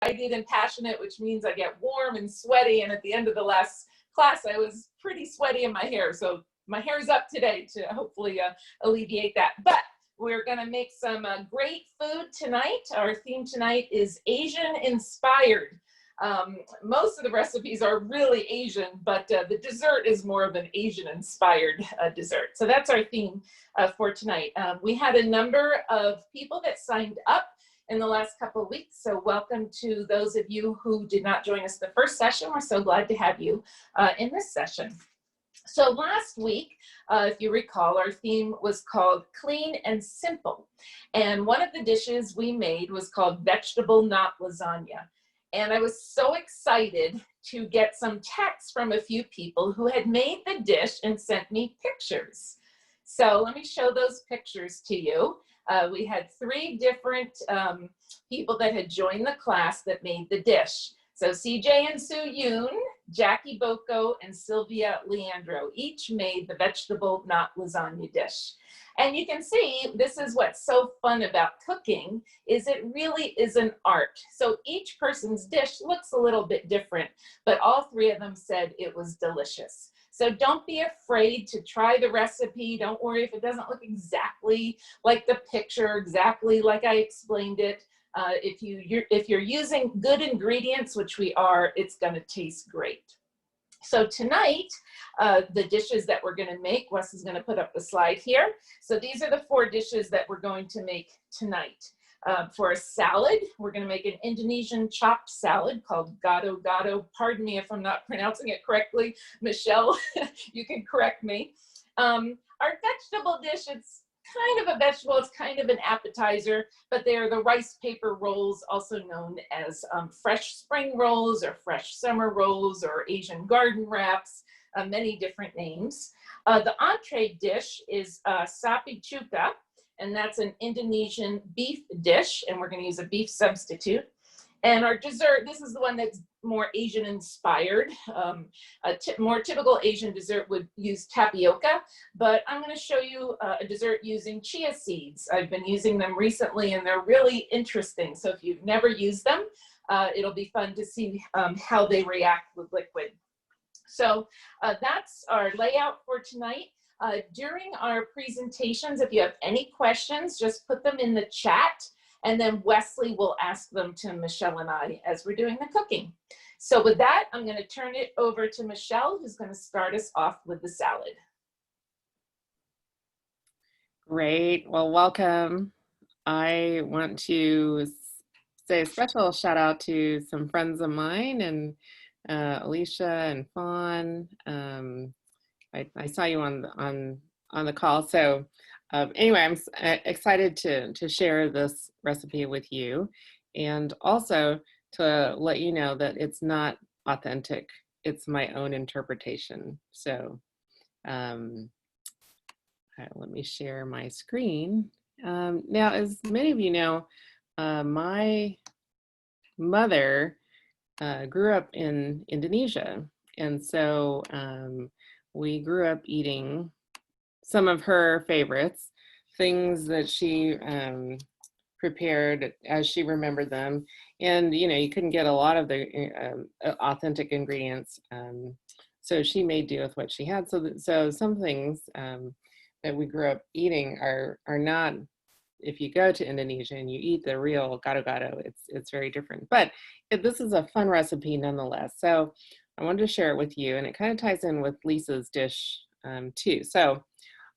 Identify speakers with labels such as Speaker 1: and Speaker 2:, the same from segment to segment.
Speaker 1: excited and passionate, which means I get warm and sweaty. And at the end of the last class, I was pretty sweaty in my hair. So my hair's up today to hopefully alleviate that. But we're gonna make some great food tonight. Our theme tonight is Asian inspired. Most of the recipes are really Asian, but the dessert is more of an Asian inspired dessert. So that's our theme for tonight. We had a number of people that signed up in the last couple of weeks. So welcome to those of you who did not join us the first session. We're so glad to have you in this session. So last week, if you recall, our theme was called Clean and Simple. And one of the dishes we made was called Vegetable Not Lasagna. And I was so excited to get some text from a few people who had made the dish and sent me pictures. So let me show those pictures to you. We had 3 different people that had joined the class that made the dish. So CJ and Sue Yoon, Jackie Boko, and Sylvia Leandro each made the vegetable not lasagna dish. And you can see, this is what's so fun about cooking, is it really is an art. So each person's dish looks a little bit different, but all 3 of them said it was delicious. So don't be afraid to try the recipe. Don't worry if it doesn't look exactly like the picture, exactly like I explained it. If you're using good ingredients, which we are, it's going to taste great. So tonight, the dishes that we're going to make, Wes is going to put up the slide here. So these are the 4 dishes that we're going to make tonight. For a salad, we're going to make an Indonesian chopped salad called Gado-Gado. Pardon me if I'm not pronouncing it correctly. Michelle, you can correct me. Our vegetable dish, it's kind of a vegetable, it's kind of an appetizer, but they are the rice paper rolls, also known as fresh spring rolls or fresh summer rolls or Asian garden wraps, many different names. The entree dish is Sapi Cuka, and that's an Indonesian beef dish, and we're going to use a beef substitute. And our dessert, this is the one that's more Asian inspired. More typical Asian dessert would use tapioca, but I'm going to show you a dessert using chia seeds. I've been using them recently and they're really interesting. So if you've never used them, it'll be fun to see how they react with liquid. So that's our layout for tonight. During our presentations, if you have any questions, just put them in the chat. And then Wesley will ask them to Michelle and I as we're doing the cooking. So with that, I'm going to turn it over to Michelle, who's going to start us off with the salad.
Speaker 2: Great. Well, welcome. I want to say a special shout out to some friends of mine and Alicia and Fawn. I saw you on the call. So anyway, I'm excited to share this recipe with you, and also to let you know that it's not authentic. It's my own interpretation. So let me share my screen. Now, as many of you know, my mother grew up in Indonesia, and so we grew up eating some of her favorites, things that she prepared as she remembered them. And, you know, you couldn't get a lot of the authentic ingredients. So she made do with what she had. So some things that we grew up eating are not, if you go to Indonesia and you eat the real Gado-Gado, it's very different. But this is a fun recipe nonetheless. So I wanted to share it with you, and it kind of ties in with Lisa's dish too. So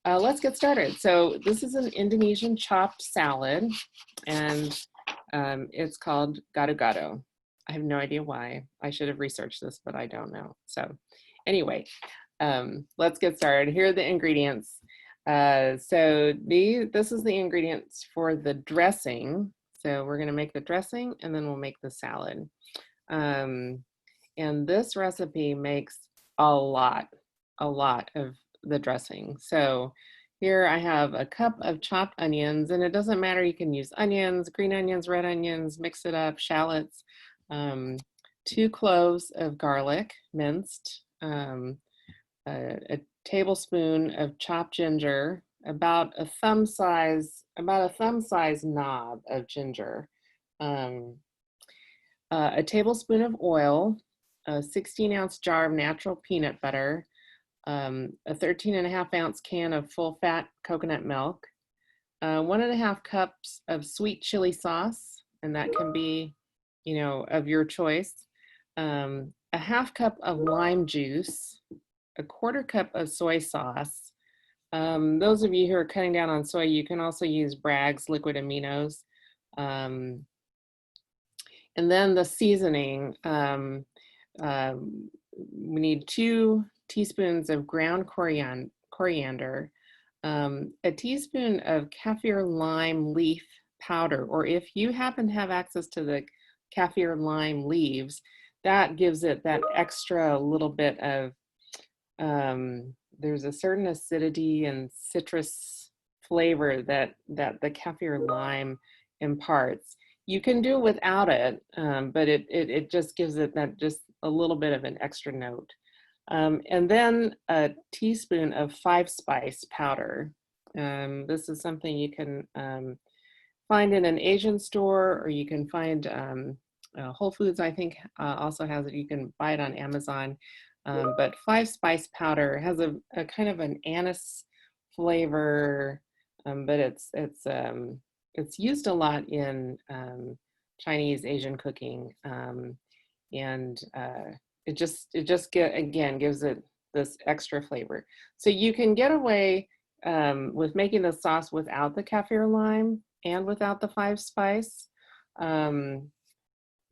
Speaker 2: let's get started. So this is an Indonesian chopped salad, and it's called Gado-Gado. I have no idea why. I should have researched this, but I don't know. So anyway, let's get started. Here are the ingredients. So this is the ingredients for the dressing. So we're going to make the dressing, and then we'll make the salad. And this recipe makes a lot of the dressing. So here I have a cup of chopped onions, and it doesn't matter, you can use onions, green onions, red onions, mix it up, shallots, 2 cloves of garlic minced, a tablespoon of chopped ginger, about a thumb size knob of ginger, a tablespoon of oil, a 16-ounce jar of natural peanut butter, a 13.5-ounce can of full-fat coconut milk, 1.5 cups of sweet chili sauce, and that can be, of your choice, a half cup of lime juice, a quarter cup of soy sauce. Those of you who are cutting down on soy, you can also use Bragg's liquid aminos. And then the seasoning, we need 2 teaspoons of ground coriander, a teaspoon of kaffir lime leaf powder, or if you happen to have access to the kaffir lime leaves, that gives it that extra little bit of, there's a certain acidity and citrus flavor that the kaffir lime imparts. You can do without it, but it just gives it that just a little bit of an extra note. And then a teaspoon of 5-spice powder. This is something you can find in an Asian store, or you can find Whole Foods, I think, also has it. You can buy it on Amazon. But 5-spice powder has a kind of an anise flavor, but it's used a lot in Chinese, Asian cooking, and it just gives it this extra flavor. So you can get away with making the sauce without the kaffir lime and without the 5-spice.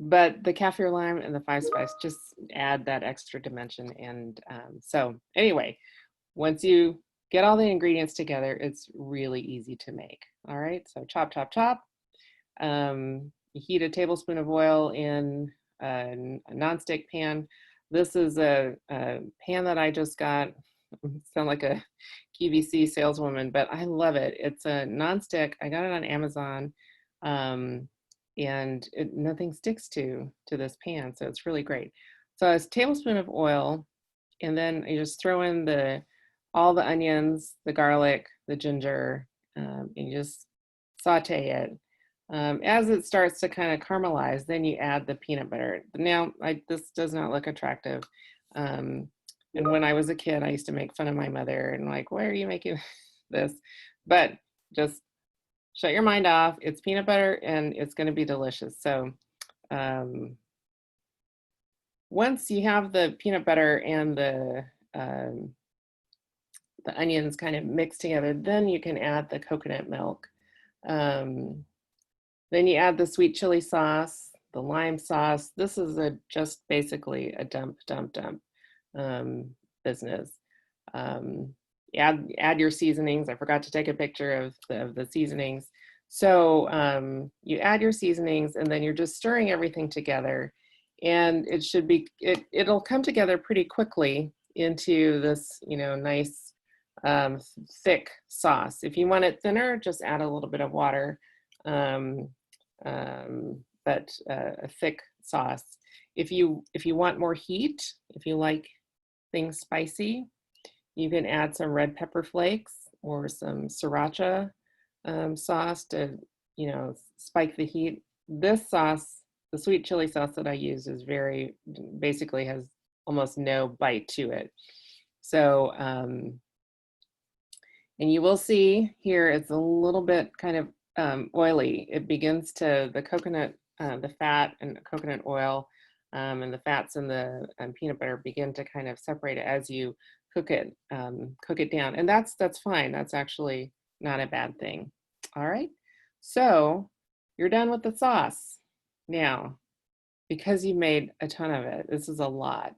Speaker 2: But the kaffir lime and the 5-spice just add that extra dimension. And so anyway, once you get all the ingredients together, it's really easy to make. All right, so chop, chop, chop. You heat a tablespoon of oil in a nonstick pan. This is a pan that I just got. I sound like a QVC saleswoman, but I love it. It's a nonstick. I got it on Amazon. And nothing sticks to this pan, so it's really great. So it's a tablespoon of oil, and then you just throw in all the onions, the garlic, the ginger, and you just saute it. As it starts to kind of caramelize, then you add the peanut butter. Now, this does not look attractive. And when I was a kid, I used to make fun of my mother and like, why are you making this? But just shut your mind off. It's peanut butter and it's going to be delicious. So once you have the peanut butter and the onions kind of mixed together, then you can add the coconut milk. Then you add the sweet chili sauce, the lime sauce. This is just basically a dump business. Add your seasonings. I forgot to take a picture of the seasonings. So you add your seasonings, and then you're just stirring everything together, and it'll come together pretty quickly into this nice thick sauce. If you want it thinner, just add a little bit of water, but a thick sauce. If you want more heat, if you like things spicy, you can add some red pepper flakes or some sriracha sauce to, spike the heat. This sauce, the sweet chili sauce that I use, basically has almost no bite to it. So, and you will see here, it's a little bit kind of oily. It begins the coconut, the fat and coconut oil and the fats and the peanut butter begin to kind of separate it as you cook it down. And that's fine. That's actually not a bad thing. All right. So you're done with the sauce. Now, because you made a ton of it, this is a lot.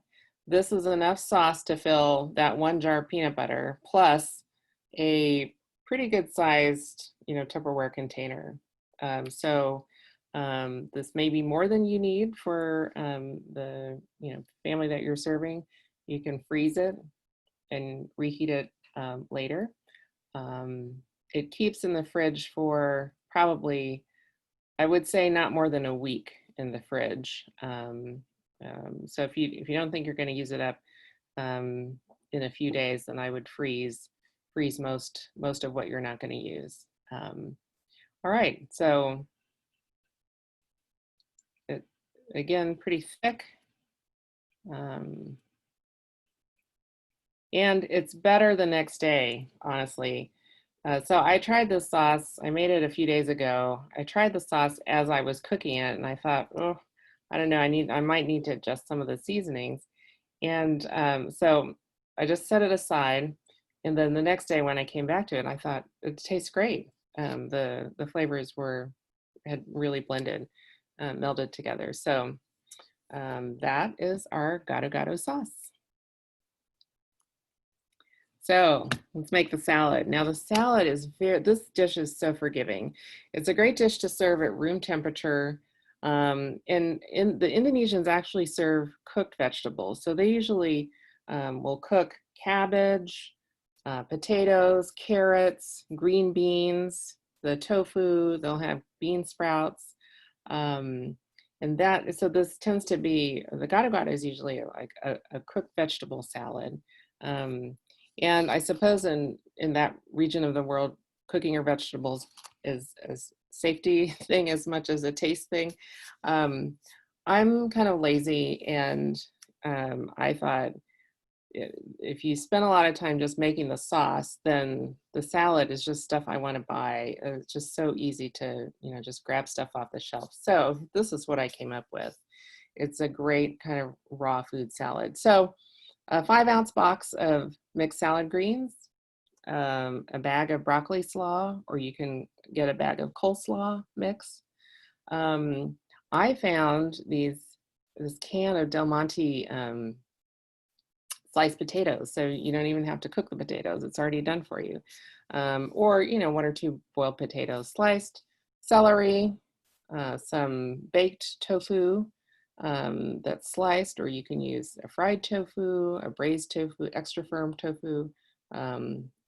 Speaker 2: This is enough sauce to fill that 1 jar of peanut butter plus a pretty good sized, Tupperware container. This may be more than you need for the family that you're serving. You can freeze it and reheat it later. It keeps in the fridge for probably, I would say, not more than a week in the fridge. So if you don't think you're going to use it up in a few days, then I would freeze most of what you're not going to use. All right, so again, pretty thick. And it's better the next day, honestly. So I tried this sauce. I made it a few days ago. I tried the sauce as I was cooking it, and I thought, oh, I don't know. I might need to adjust some of the seasonings. And so I just set it aside. And then the next day when I came back to it, I thought it tastes great. The flavors had really blended, melded together. So that is our Gado-Gado sauce. So let's make the salad. Now the salad is this dish is so forgiving. It's a great dish to serve at room temperature. And the Indonesians actually serve cooked vegetables. So they usually will cook cabbage, potatoes, carrots, green beans, the tofu, they'll have bean sprouts. So this tends to be, the Gado-Gado is usually like a cooked vegetable salad. And I suppose in that region of the world, cooking your vegetables is a safety thing as much as a taste thing. I'm kind of lazy, and I thought if you spend a lot of time just making the sauce, then the salad is just stuff I want to buy. It's just so easy to, just grab stuff off the shelf. So this is what I came up with. It's a great kind of raw food salad. So a 5-ounce box of mixed salad greens, a bag of broccoli slaw, or you can get a bag of coleslaw mix. I found this can of Del Monte sliced potatoes, so you don't even have to cook the potatoes. It's already done for you. Or, 1 or 2 boiled potatoes sliced, celery, some baked tofu, that's sliced, or you can use a fried tofu, a braised tofu, extra firm tofu,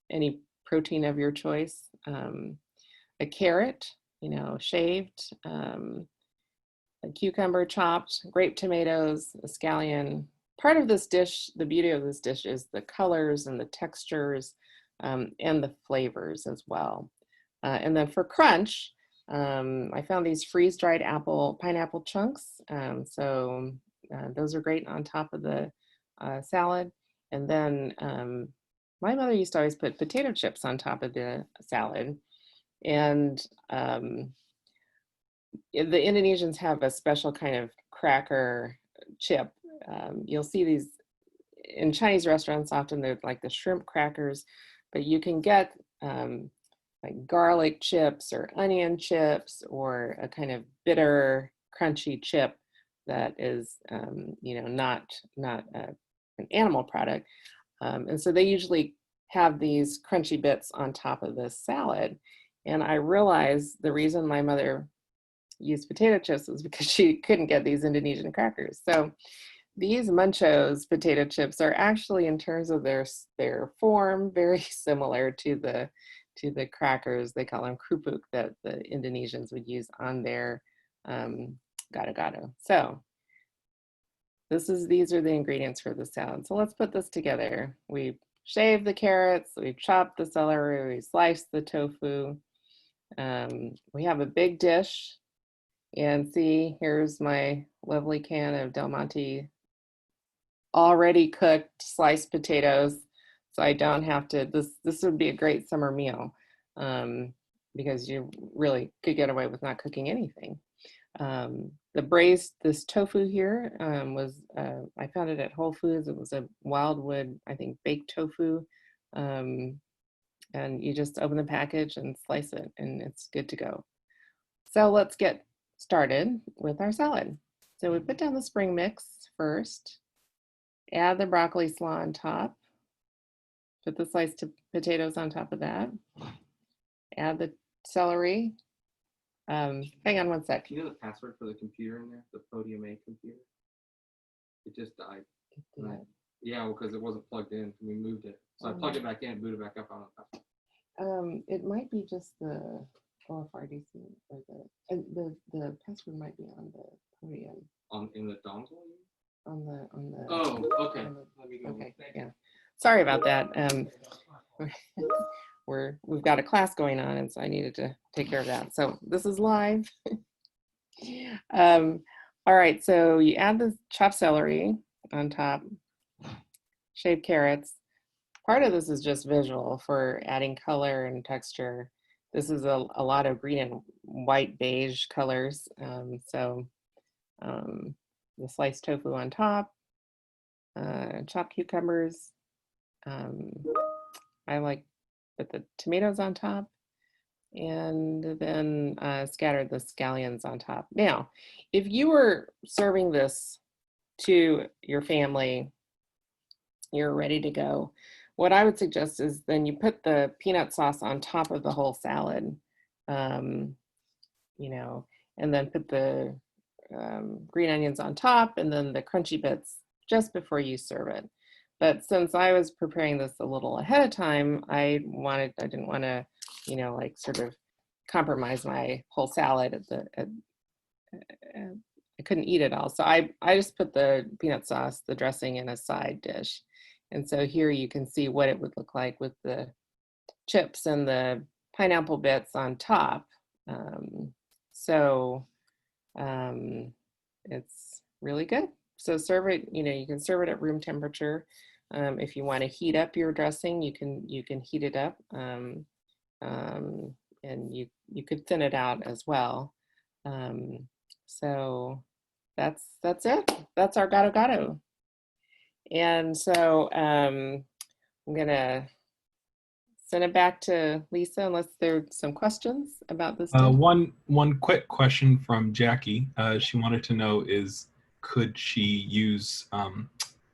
Speaker 2: any protein of your choice, a carrot, shaved, a cucumber chopped, grape tomatoes, a scallion. Part of this dish, the beauty of this dish is the colors and the textures, and the flavors as well. And then for crunch, I found these freeze-dried pineapple chunks. Those are great on top of the salad. And then my mother used to always put potato chips on top of the salad. And the Indonesians have a special kind of cracker chip. You'll see these in Chinese restaurants. Often they're like the shrimp crackers, but you can get like garlic chips or onion chips, or a kind of bitter, crunchy chip that is, not an animal product. And so they usually have these crunchy bits on top of this salad. And I realized the reason my mother used potato chips was because she couldn't get these Indonesian crackers. So these Munchos potato chips are actually, in terms of their form, very similar to the crackers. They call them kerupuk, that the Indonesians would use on their gado-gado. So these are the ingredients for the salad. So let's put this together. We shaved the carrots, we chopped the celery, we sliced the tofu. We have a big dish, and see, here's my lovely can of Del Monte already cooked sliced potatoes. So I don't have to, this would be a great summer meal, because you really could get away with not cooking anything. This tofu here was, I found it at Whole Foods. It was a wildwood, I think, baked tofu. And you just open the package and slice it, and it's good to go. So let's get started with our salad. So we put down the spring mix first, add the broccoli slaw on top, put the sliced potatoes on top of that, add the celery. Hang on one sec.
Speaker 3: You know the password for the computer in there, the Podium A computer? It just died. Yeah, because it wasn't plugged in. We moved it. So I plugged it back in, booted it back up on the.
Speaker 2: It might be just the OFRDC, or the password might be on the Podium.
Speaker 3: In the dongle?
Speaker 2: On the.
Speaker 3: Oh, okay. Let me go.
Speaker 2: Okay, yeah. Sorry about that. We've got a class going on, and so I needed to take care of that. So this is live. All right, so you add the chopped celery on top, shaved carrots. Part of this is just visual for adding color and texture. This is a lot of green and white beige colors. The sliced tofu on top, chopped cucumbers. I like put the tomatoes on top, and then scattered the scallions on top. Now, if you were serving this to your family, you're ready to go. What I would suggest is then you put the peanut sauce on top of the whole salad, you know, and then put the green onions on top and then the crunchy bits just before you serve it. But since I was preparing this a little ahead of time, I didn't want to, you know, like sort of compromise my whole salad I couldn't eat it all. So I just put the peanut sauce, the dressing in a side dish. And so here you can see what it would look like with the chips and the pineapple bits on top. It's really good. So serve it, you know, you can serve it at room temperature. If you want to heat up your dressing, you can heat it up. And you could thin it out as well. So that's it. That's our Gado-Gado. And so I'm gonna send it back to Lisa unless there's some questions about this.
Speaker 4: One quick question from Jackie. She wanted to know could she use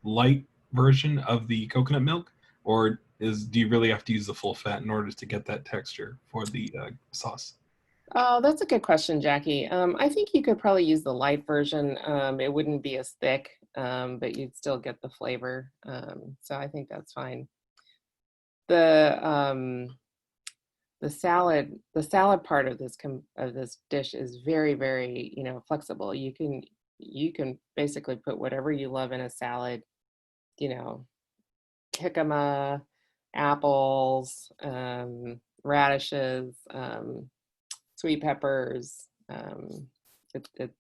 Speaker 4: light version of the coconut milk, or do you really have to use the full fat in order to get that texture for the sauce?
Speaker 2: Oh, that's a good question, Jackie. I think you could probably use the light version. It wouldn't be as thick, but you'd still get the flavor. So I think that's fine. The salad part of this dish is very, very, you know, flexible. You can basically put whatever you love in a salad, you know, jicama, apples, radishes, sweet peppers, it's,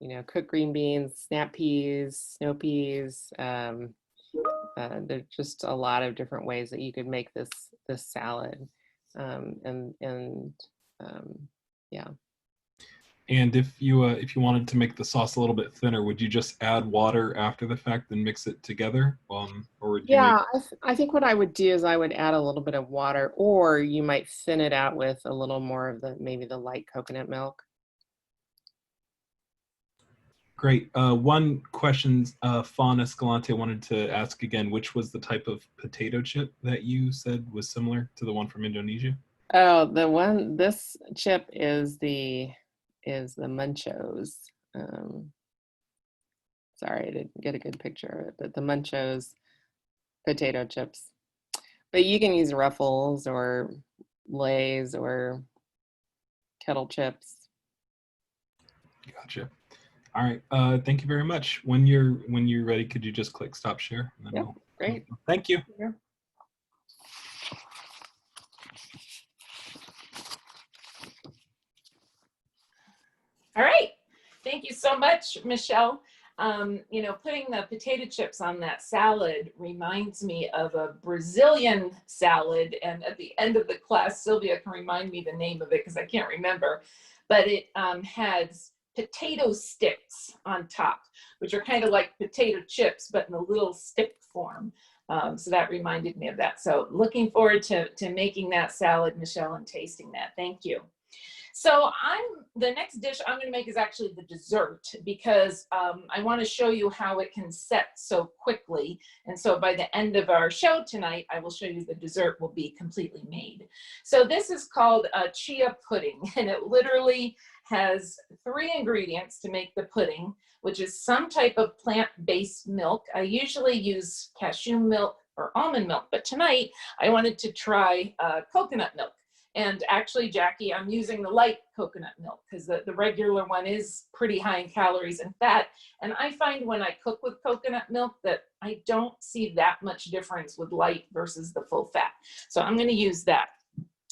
Speaker 2: you know, cooked green beans, snap peas, snow peas. There's just a lot of different ways that you could make this salad. Yeah.
Speaker 4: And if you wanted to make the sauce a little bit thinner, would you just add water after the fact and mix it together? Or would you
Speaker 2: I think what I would do is I would add a little bit of water, or you might thin it out with a little more of maybe the light coconut milk.
Speaker 4: Great. One question, Fawn Escalante wanted to ask again, which was the type of potato chip that you said was similar to the one from Indonesia?
Speaker 2: Oh, this chip is the Munchos. Sorry, I didn't get a good picture of it, but the Munchos potato chips. But you can use Ruffles or Lay's or kettle chips.
Speaker 4: Gotcha. All right. Thank you very much. When you're ready, could you just click stop share? And then
Speaker 2: Great.
Speaker 4: Thank you.
Speaker 2: Yeah.
Speaker 1: All right. Thank you so much, Michelle. You know, putting the potato chips on that salad reminds me of a Brazilian salad. And at the end of the class, Sylvia can remind me the name of it because I can't remember. But it has potato sticks on top, which are kind of like potato chips, but in a little stick form. So that reminded me of that. So looking forward to making that salad, Michelle, and tasting that. Thank you. So the next dish I'm going to make is actually the dessert, because I want to show you how it can set so quickly. And so by the end of our show tonight, I will show you the dessert will be completely made. So this is called a chia pudding, and it literally has 3 ingredients to make the pudding, which is some type of plant-based milk. I usually use cashew milk or almond milk, but tonight I wanted to try coconut milk. And actually, Jackie, I'm using the light coconut milk because the regular one is pretty high in calories and fat. And I find when I cook with coconut milk that I don't see that much difference with light versus the full fat. So I'm going to use that.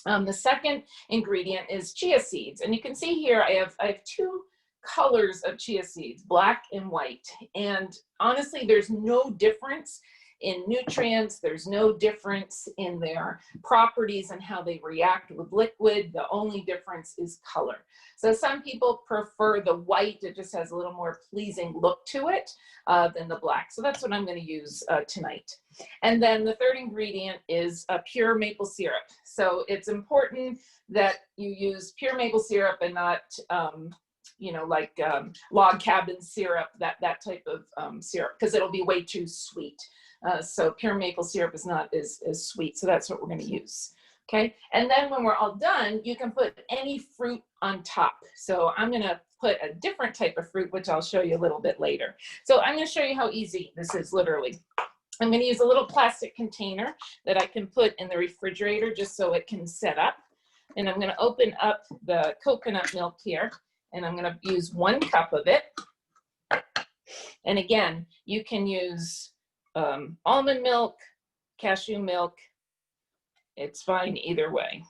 Speaker 1: The second ingredient is chia seeds. And you can see here I have 2 colors of chia seeds, black and white. And honestly, there's no difference in nutrients. There's no difference in their properties and how they react with liquid. The only difference is color. So some people prefer the white. It just has a little more pleasing look to it than the black. So that's what I'm going to use tonight. And then the third ingredient is pure maple syrup. So it's important that you use pure maple syrup and not you know, like log cabin syrup, that type of syrup, because it'll be way too sweet. So pure maple syrup is not as sweet. So that's what we're going to use. Okay. And then when we're all done, you can put any fruit on top. So I'm going to put a different type of fruit, which I'll show you a little bit later. So I'm going to show you how easy this is, literally. I'm going to use a little plastic container that I can put in the refrigerator just so it can set up. And I'm going to open up the coconut milk here. And I'm going to use 1 cup of it. And again, you can use almond milk, cashew milk. It's fine either way.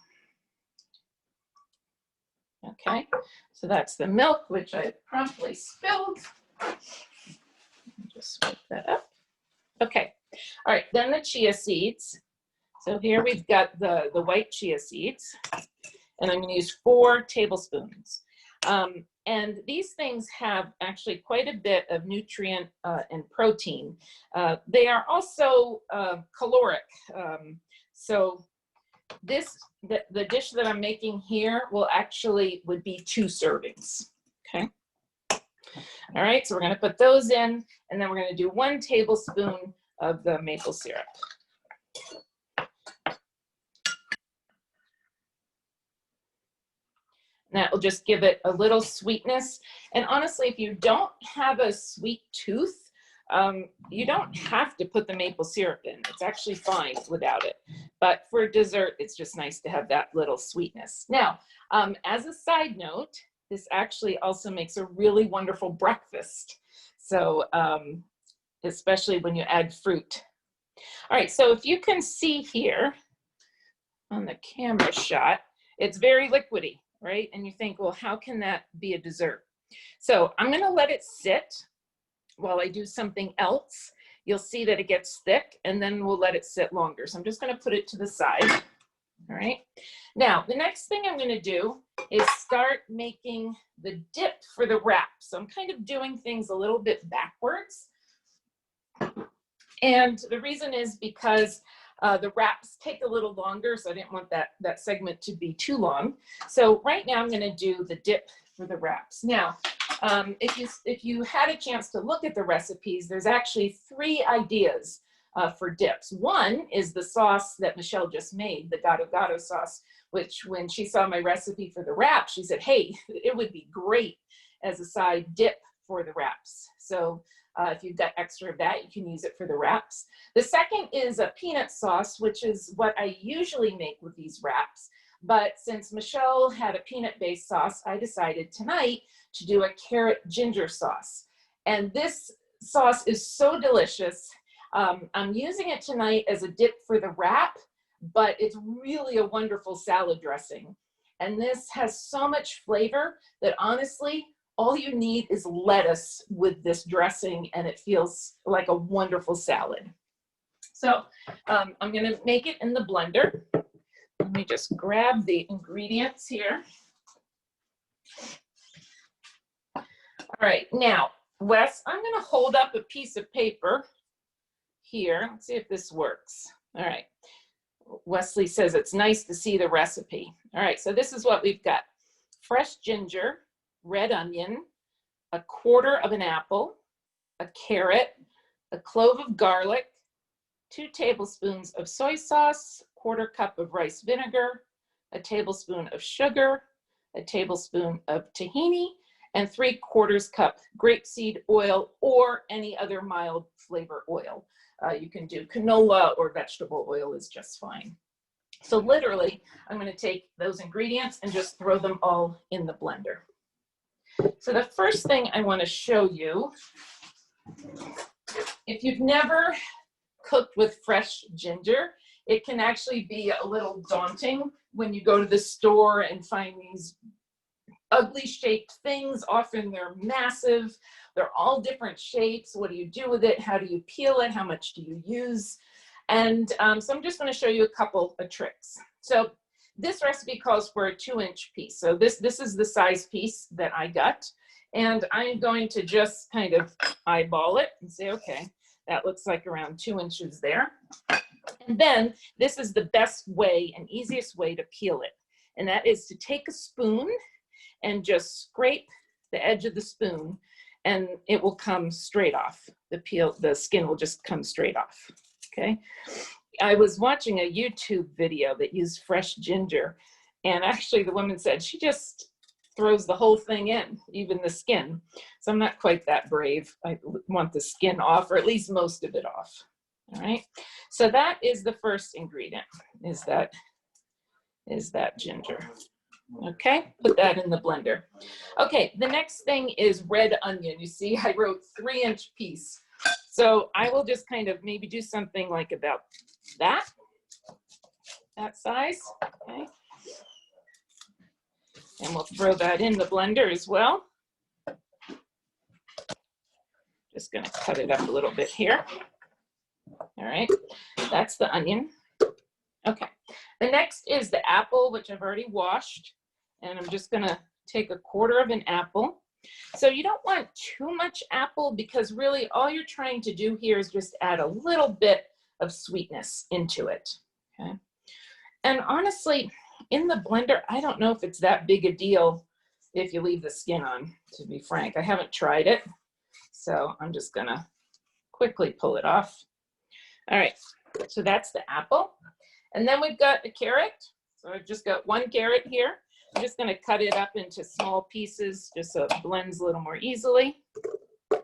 Speaker 1: Okay, so that's the milk, which I promptly spilled. Just swipe that up. Okay, all right, then the chia seeds. So here we've got the white chia seeds. And I'm going to use 4 tablespoons. And these things have actually quite a bit of nutrient and protein. They are also caloric. So the dish that I'm making here would be 2 servings. Okay. All right, so we're going to put those in, and then we're going to do 1 tablespoon of the maple syrup. That will just give it a little sweetness. And honestly, if you don't have a sweet tooth, you don't have to put the maple syrup in. It's actually fine without it. But for dessert, it's just nice to have that little sweetness. Now, as a side note, this actually also makes a really wonderful breakfast. So especially when you add fruit. All right, so if you can see here on the camera shot, it's very liquidy. Right? And you think, well, how can that be a dessert? So I'm going to let it sit while I do something else. You'll see that it gets thick, and then we'll let it sit longer. So I'm just going to put it to the side. All right. Now, the next thing I'm going to do is start making the dip for the wrap. So I'm kind of doing things a little bit backwards. And the reason is because the wraps take a little longer, so I didn't want that segment to be too long. So right now I'm going to do the dip for the wraps. Now, if you had a chance to look at the recipes, there's actually 3 ideas for dips. One is the sauce that Michelle just made, the Gado-Gado sauce, which when she saw my recipe for the wrap, she said, hey, it would be great as a side dip for the wraps. So if you've got extra of that, you can use it for the wraps. The second is a peanut sauce, which is what I usually make with these wraps. But since Michelle had a peanut-based sauce, I decided tonight to do a carrot ginger sauce. And this sauce is so delicious. I'm using it tonight as a dip for the wrap, but it's really a wonderful salad dressing. And this has so much flavor that honestly, all you need is lettuce with this dressing, and it feels like a wonderful salad. So I'm going to make it in the blender. Let me just grab the ingredients here. All right, now, Wes, I'm going to hold up a piece of paper here. Let's see if this works. All right. Wesley says it's nice to see the recipe. All right, so this is what we've got. Fresh ginger, red onion, 1/4 of an apple, a carrot, a clove of garlic, 2 tablespoons of soy sauce, 1/4 cup of rice vinegar, a tablespoon of sugar, a tablespoon of tahini, and 3/4 cup grapeseed oil or any other mild flavor oil. You can do canola or vegetable oil is just fine. So literally, I'm going to take those ingredients and just throw them all in the blender. So the first thing I want to show you, if you've never cooked with fresh ginger, it can actually be a little daunting when you go to the store and find these ugly shaped things. Often they're massive. They're all different shapes. What do you do with it? How do you peel it? How much do you use? And so I'm just going to show you a couple of tricks. So this recipe calls for a 2-inch piece. So this is the size piece that I got. And I'm going to just kind of eyeball it and say, okay, that looks like around 2 inches there. And then this is the best way and easiest way to peel it. And that is to take a spoon and just scrape the edge of the spoon, and it will come straight off. The skin will just come straight off, okay? I was watching a YouTube video that used fresh ginger, and actually the woman said she just throws the whole thing in, even the skin. So I'm not quite that brave. I want the skin off, or at least most of it off, all right? So that is the first ingredient, is that ginger. Okay, put that in the blender. Okay, the next thing is red onion. You see, I wrote 3-inch piece. So I will just kind of maybe do something like about that size, okay? And we'll throw that in the blender as well. Just gonna cut it up a little bit here. All right, that's the onion. Okay, the next is the apple, which I've already washed. And I'm just gonna take 1/4 of an apple. So you don't want too much apple, because really all you're trying to do here is just add a little bit of sweetness into it, okay? And honestly, in the blender, I don't know if it's that big a deal if you leave the skin on, to be frank. I haven't tried it, so I'm just gonna quickly pull it off. All right, so that's the apple. And then we've got a carrot. So I've just got 1 carrot here. I'm just gonna cut it up into small pieces just so it blends a little more easily. All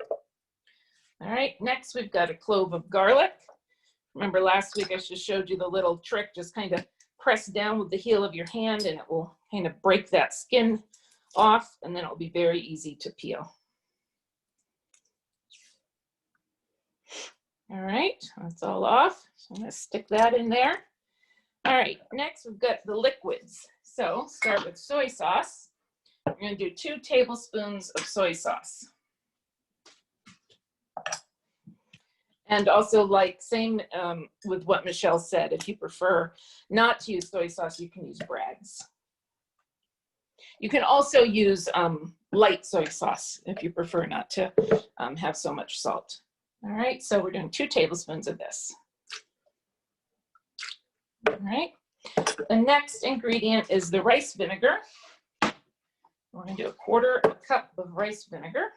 Speaker 1: right, next we've got a clove of garlic. Remember last week I just showed you the little trick, just kind of press down with the heel of your hand and it will kind of break that skin off, and then it'll be very easy to peel. All right, that's all off. So I'm gonna stick that in there. All right, next we've got the liquids. So start with soy sauce. We're gonna do 2 tablespoons of soy sauce. And also, like same with what Michelle said, if you prefer not to use soy sauce, you can use Bragg's. You can also use light soy sauce if you prefer not to have so much salt. All right, so we're doing 2 tablespoons of this. All right, the next ingredient is the rice vinegar. We're gonna do 1/4 cup of rice vinegar.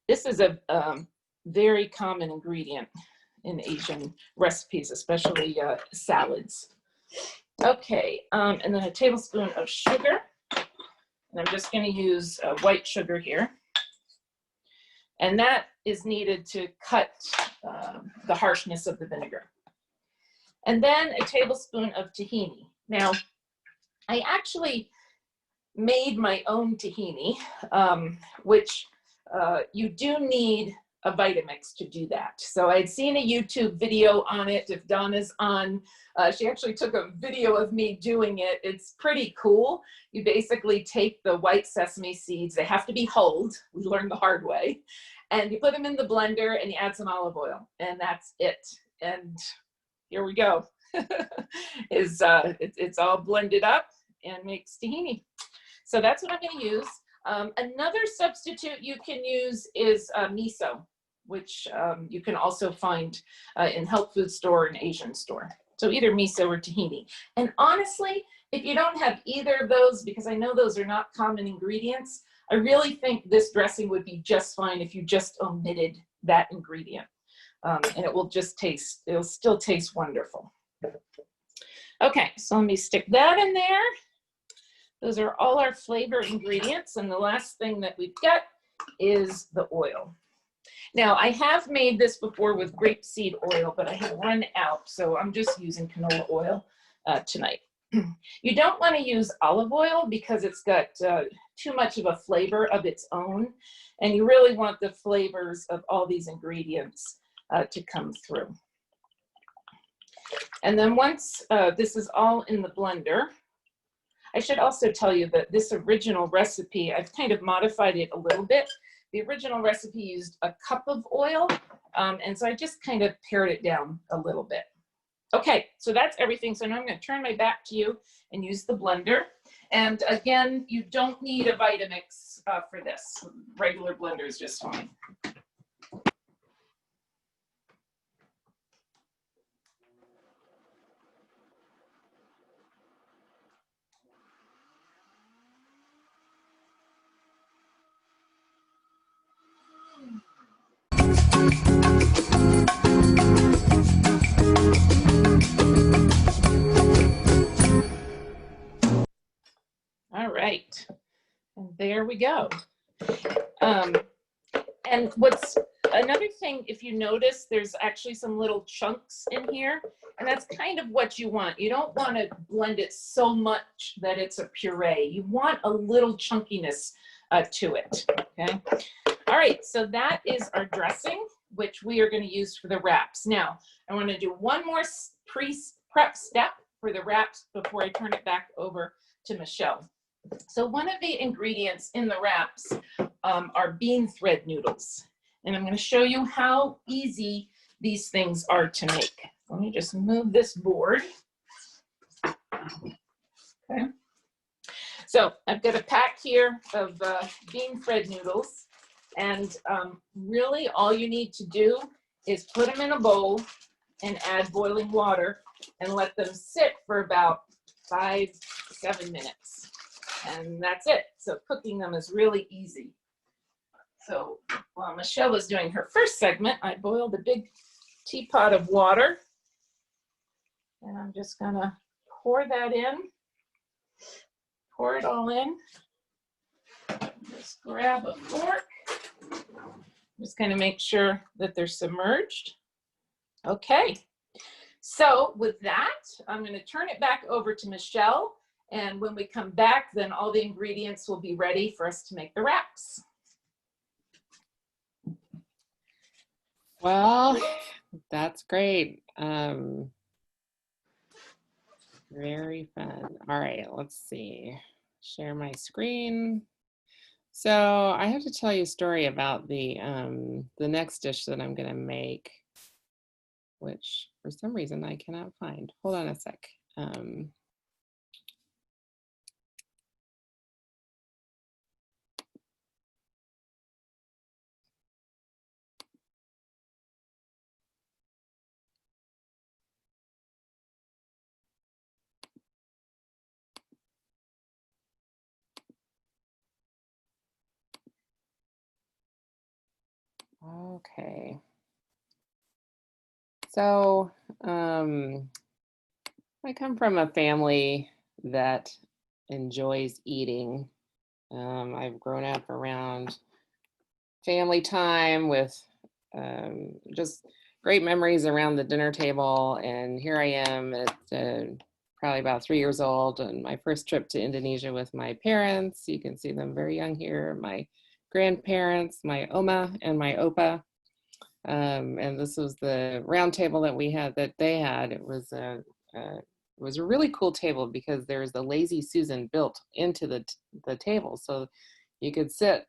Speaker 1: This is a very common ingredient in Asian recipes, especially salads. Okay, and then a tablespoon of sugar. And I'm just gonna use white sugar here. And that is needed to cut the harshness of the vinegar. And then a tablespoon of tahini. Now, I actually made my own tahini, which you do need a Vitamix to do that. So I'd seen a YouTube video on it. If Donna's on, she actually took a video of me doing it. It's pretty cool. You basically take the white sesame seeds. They have to be hulled. We learned the hard way. And you put them in the blender and you add some olive oil, and that's it. And here we go. It's all blended up and makes tahini. So that's what I'm going to use. Another substitute you can use is miso, which you can also find in health food store and Asian store. So either miso or tahini. And honestly, if you don't have either of those, because I know those are not common ingredients, I really think this dressing would be just fine if you just omitted that ingredient. And it will just taste, it'll still taste wonderful. Okay, so let me stick that in there. Those are all our flavor ingredients. And the last thing that we've got is the oil. Now, I have made this before with grapeseed oil, but I have run out. So I'm just using canola oil tonight. You don't want to use olive oil because it's got too much of a flavor of its own. And you really want the flavors of all these ingredients to come through. And then once this is all in the blender, I should also tell you that this original recipe, I've kind of modified it a little bit. The original recipe used a cup of oil, and so I just kind of pared it down a little bit. Okay, so that's everything. So now I'm going to turn my back to you and use the blender. And again, you don't need a Vitamix for this. Regular blender is just fine. All right, and there we go. And what's another thing, if you notice, there's actually some little chunks in here, and that's kind of what you want. You don't want to blend it so much that it's a puree. You want a little chunkiness to it, okay? All right, so that is our dressing, which we are going to use for the wraps. Now, I want to do one more pre-prep step for the wraps before I turn it back over to Michelle. So one of the ingredients in the wraps are bean thread noodles. And I'm going to show you how easy these things are to make. Let me just move this board. Okay. So I've got a pack here of bean thread noodles. And really all you need to do is put them in a bowl and add boiling water and let them sit for about 5 to 7 minutes. And that's it. So cooking them is really easy. So while Michelle was doing her first segment, I boiled a big teapot of water. And I'm just gonna pour that in. Pour it all in. Just grab a fork. Just gonna make sure that they're submerged. Okay. So with that, I'm gonna turn it back over to Michelle. And when we come back, then all the ingredients will be ready for us to make the wraps.
Speaker 2: Well, that's great. Very fun. All right, let's see. Share my screen. So I have to tell you a story about the next dish that I'm going to make, which for some reason I cannot find. Hold on a sec. Okay. So I come from a family that enjoys eating. I've grown up around family time with just great memories around the dinner table. And here I am at probably about 3 years old on my first trip to Indonesia with my parents. You can see them very young here. My grandparents, my oma and my opa. And this was the round table that we had, that they had. It was a really cool table because there was the Lazy Susan built into the table. So you could sit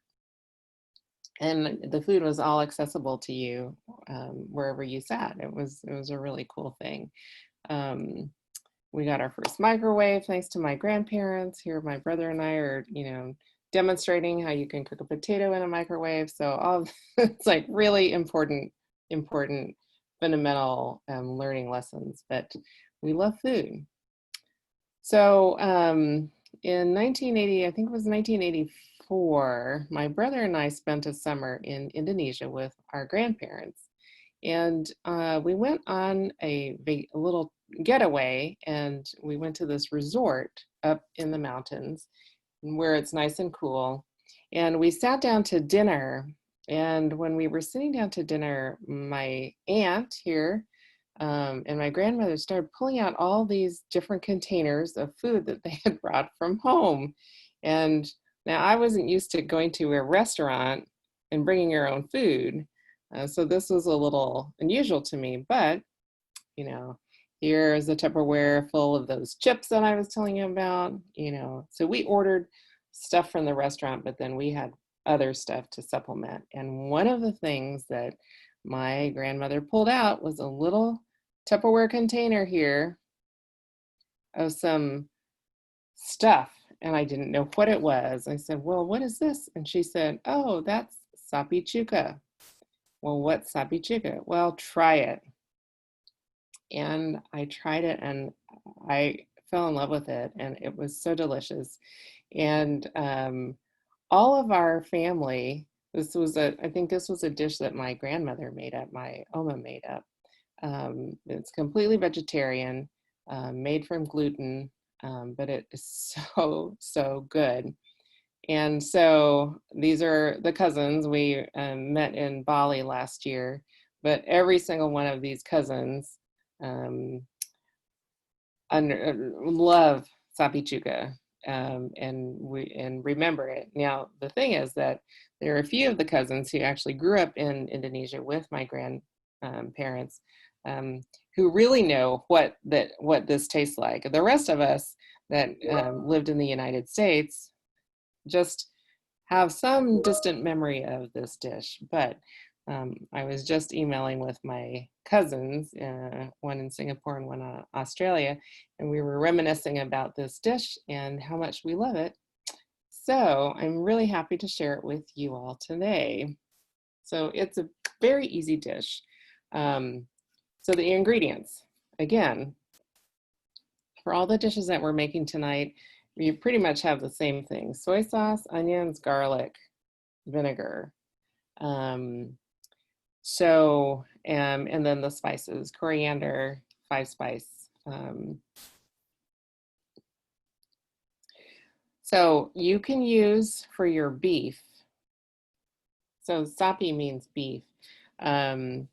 Speaker 2: and the food was all accessible to you wherever you sat. It was a really cool thing. We got our first microwave thanks to my grandparents. Here my brother and I are, demonstrating how you can cook a potato in a microwave. So all it's like really important fundamental learning lessons, but we love food. So in 1980, I think it was 1984, my brother and I spent a summer in Indonesia with our grandparents. And we went on a little getaway, and we went to this resort up in the mountains where it's nice and cool. And we sat down to dinner. And when we were sitting down to dinner, my aunt here and my grandmother started pulling out all these different containers of food that they had brought from home. And now I wasn't used to going to a restaurant and bringing your own food. So this was a little unusual to me, but, here's a Tupperware full of those chips that I was telling you about, So we ordered stuff from the restaurant, but then we had other stuff to supplement. And one of the things that my grandmother pulled out was a little Tupperware container here of some stuff. And I didn't know what it was. I said, well, what is this? And she said, oh, that's Sapi Cuka. Well, what's Sapi Cuka? Well, try it. And I tried it and I fell in love with it, and it was so delicious. And all of our family, I think this was a dish that my grandmother made up, my Oma made up. It's completely vegetarian, made from gluten, but it is so good. And so these are the cousins. We met in Bali last year, but every single one of these cousins love Sapi Cuka, and remember it. Now, the thing is that there are a few of the cousins who actually grew up in Indonesia with my grandparents, who really know what this tastes like. The rest of us that lived in the United States just have some distant memory of this dish. But I was just emailing with my cousins, one in Singapore and one in Australia, and we were reminiscing about this dish and how much we love it. So I'm really happy to share it with you all today. So it's a very easy dish. So the ingredients, again, for all the dishes that we're making tonight, you pretty much have the same thing: soy sauce, onions, garlic, vinegar. And then the spices: coriander, 5-spice. So you can use for your beef. So sapi means beef. And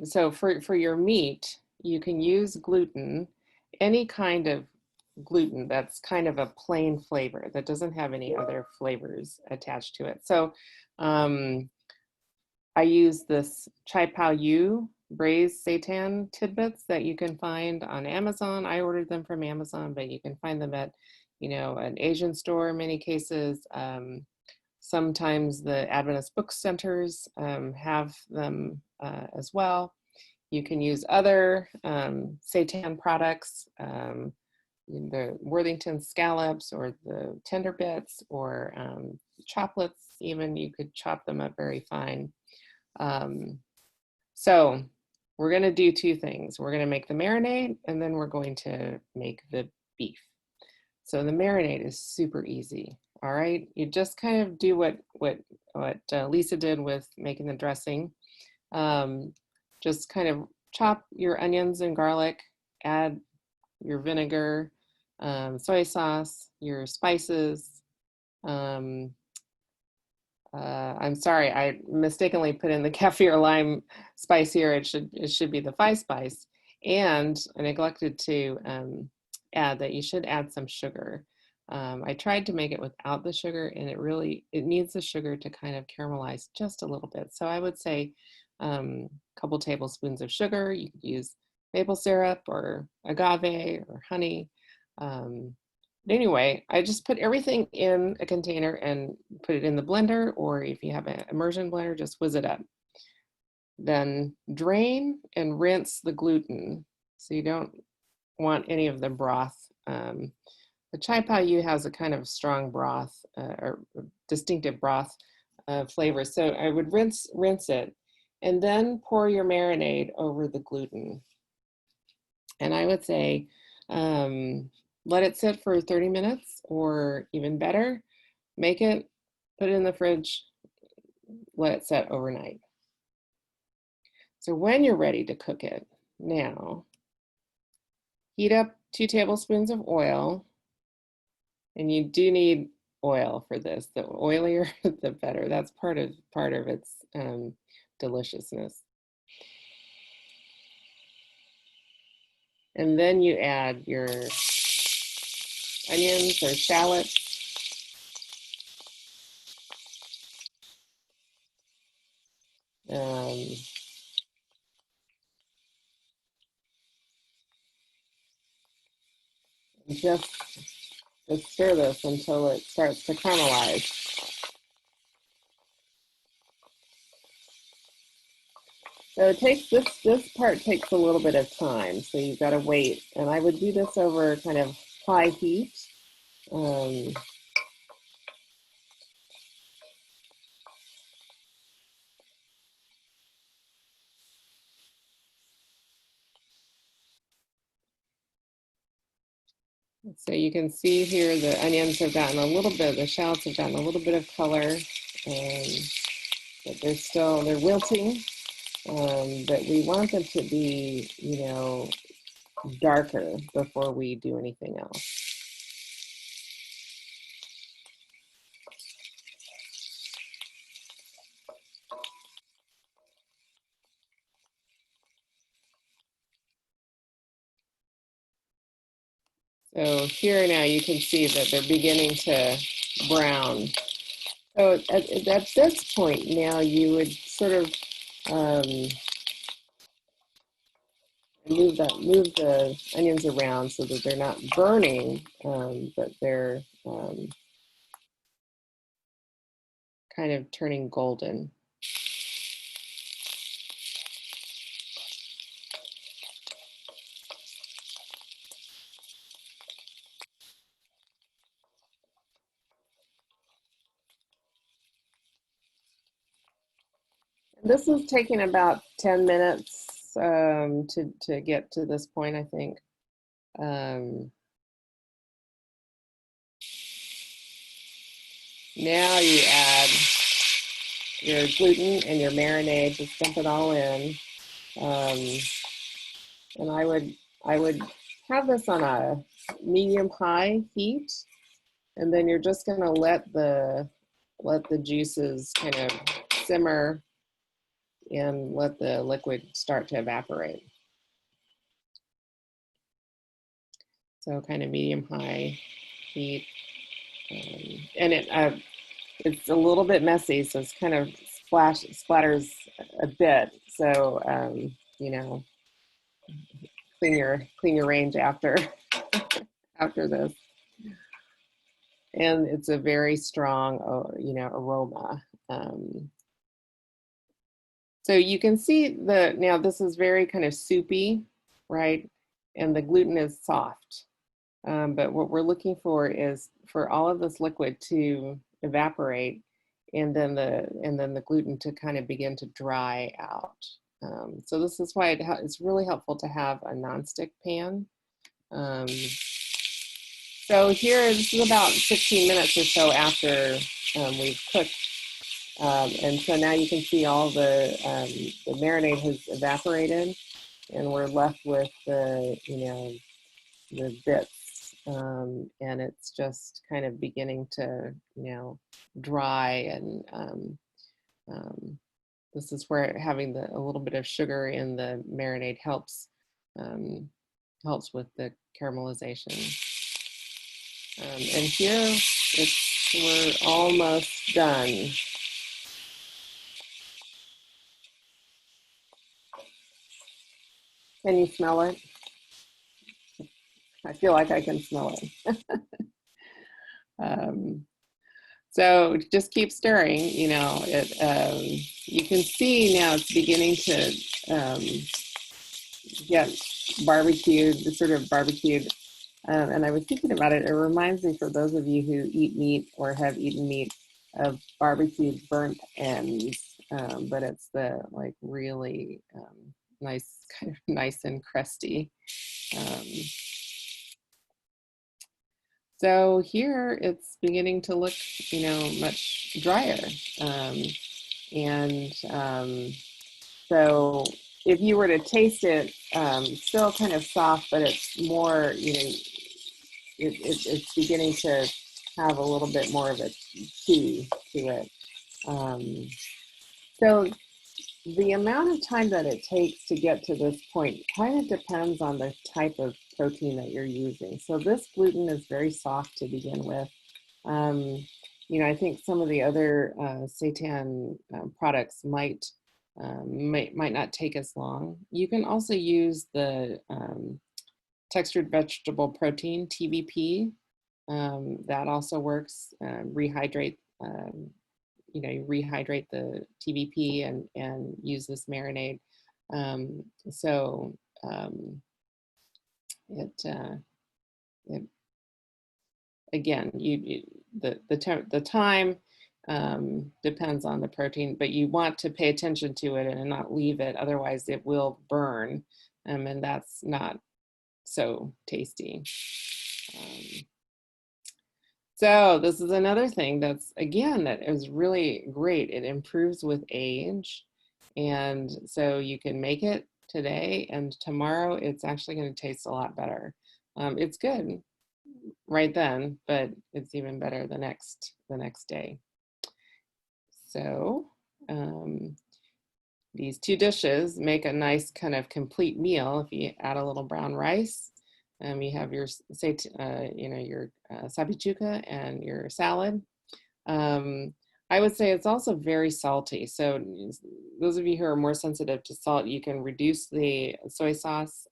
Speaker 2: so for your meat, you can use gluten, any kind of gluten that's kind of a plain flavor that doesn't have any other flavors attached to it. So I use this chai pao yu braised seitan tidbits that you can find on Amazon. I ordered them from Amazon, but you can find them at, an Asian store in many cases. Sometimes the Adventist book centers have them as well. You can use other seitan products, the Worthington scallops or the tender bits or chocolates even. You could chop them up very fine. So we're going to do two things. We're going to make the marinade, and then we're going to make the beef. So the marinade is super easy. All right, you just kind of do what Lisa did with making the dressing. Just kind of chop your onions and garlic, add your vinegar, soy sauce, your spices. I'm sorry, I mistakenly put in the kaffir lime spice here. It should be the 5-spice. And I neglected to add that you should add some sugar. I tried to make it without the sugar, and it needs the sugar to kind of caramelize just a little bit. So I would say a couple tablespoons of sugar. You could use maple syrup or agave or honey. But anyway, I just put everything in a container and put it in the blender, or if you have an immersion blender, just whiz it up. Then drain and rinse the gluten, so you don't want any of the broth. The chai pao yu has a kind of strong broth or distinctive broth flavor, so I would rinse it and then pour your marinade over the gluten. And I would say let it sit for 30 minutes, or even better, make it, put it in the fridge, let it set overnight. So when you're ready to cook it, now heat up 2 tablespoons of oil, and you do need oil for this. The oilier, the better. That's part of its deliciousness. And then you add your onions or shallots. just stir this until it starts to caramelize. So it takes this part takes a little bit of time, so you've got to wait. And I would do this over kind of high heat. So you can see here the onions have gotten a little bit, the shallots have gotten a little bit of color, but they're wilting. But we want them to be, you know, darker before we do anything else. So here now you can see that they're beginning to brown. So at this point now you would sort of move the onions around so that they're not burning, but they're kind of turning golden. This is taking about 10 minutes to get to this point, I think. Now you add your gluten and your marinade, just dump it all in. And I would have this on a medium-high heat, and then you're just gonna let the juices kind of simmer and let the liquid start to evaporate. So kind of medium-high heat. And it's a little bit messy, so it's kind of splatters a bit. So you know, clean your range after this. And it's a very strong, you know, aroma. So you can see now this is very kind of soupy, right? And the gluten is soft. But what we're looking for is for all of this liquid to evaporate, and then the gluten to kind of begin to dry out. So this is why it's really helpful to have a nonstick pan. So here, this is about 16 minutes or so after we've cooked. And so now you can see all the marinade has evaporated, and we're left with the bits. And it's just kind of beginning to, you know, dry, and this is where having a little bit of sugar in the marinade helps with the caramelization. And here we're almost done. Can you smell it? I feel like I can smell it. So just keep stirring, you know, you can see now it's beginning to get barbecued, sort of barbecued. And I was thinking about it, it reminds me, for those of you who eat meat or have eaten meat, of barbecued burnt ends, but it's the like really nice, kind of nice and crusty. So here it's beginning to look, you know, much drier. So if you were to taste it, still kind of soft, but it's more, you know, it's beginning to have a little bit more of a chew to it. So the amount of time that it takes to get to this point kind of depends on the type of protein that you're using. So this gluten is very soft to begin with. You know, I think some of the other seitan products might not take as long. You can also use the textured vegetable protein, TVP. That also works. Rehydrate, you rehydrate the TVP and use this marinade. It again, the time depends on the protein, but you want to pay attention to it and not leave it, otherwise it will burn, and that's not so tasty. So this is another thing that is really great. It improves with age, and so you can make it today, and tomorrow it's actually going to taste a lot better. It's good right then, but it's even better the next day. So these two dishes make a nice kind of complete meal. If you add a little brown rice, you have your your Sapi Cuka and your salad. I would say it's also very salty. So those of you who are more sensitive to salt, you can reduce the soy sauce.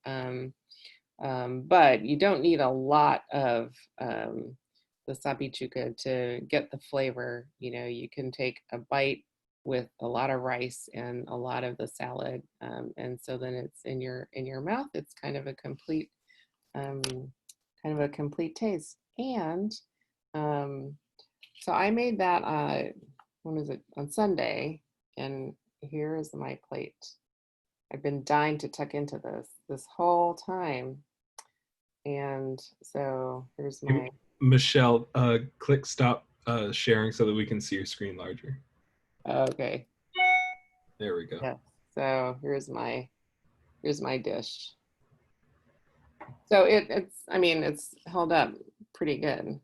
Speaker 2: But you don't need a lot of the Sapi Cuka to get the flavor. You can take a bite with a lot of rice and a lot of the salad, and so then it's in your mouth. It's kind of a complete taste. And so I made that when was it, on Sunday, and here is my plate. I've been dying to tuck into this whole time. And so here's my...
Speaker 4: Michelle, click stop sharing so that we can see your screen larger.
Speaker 2: Okay.
Speaker 4: There we go.
Speaker 2: Yeah. So here's my dish. So it's held up pretty good.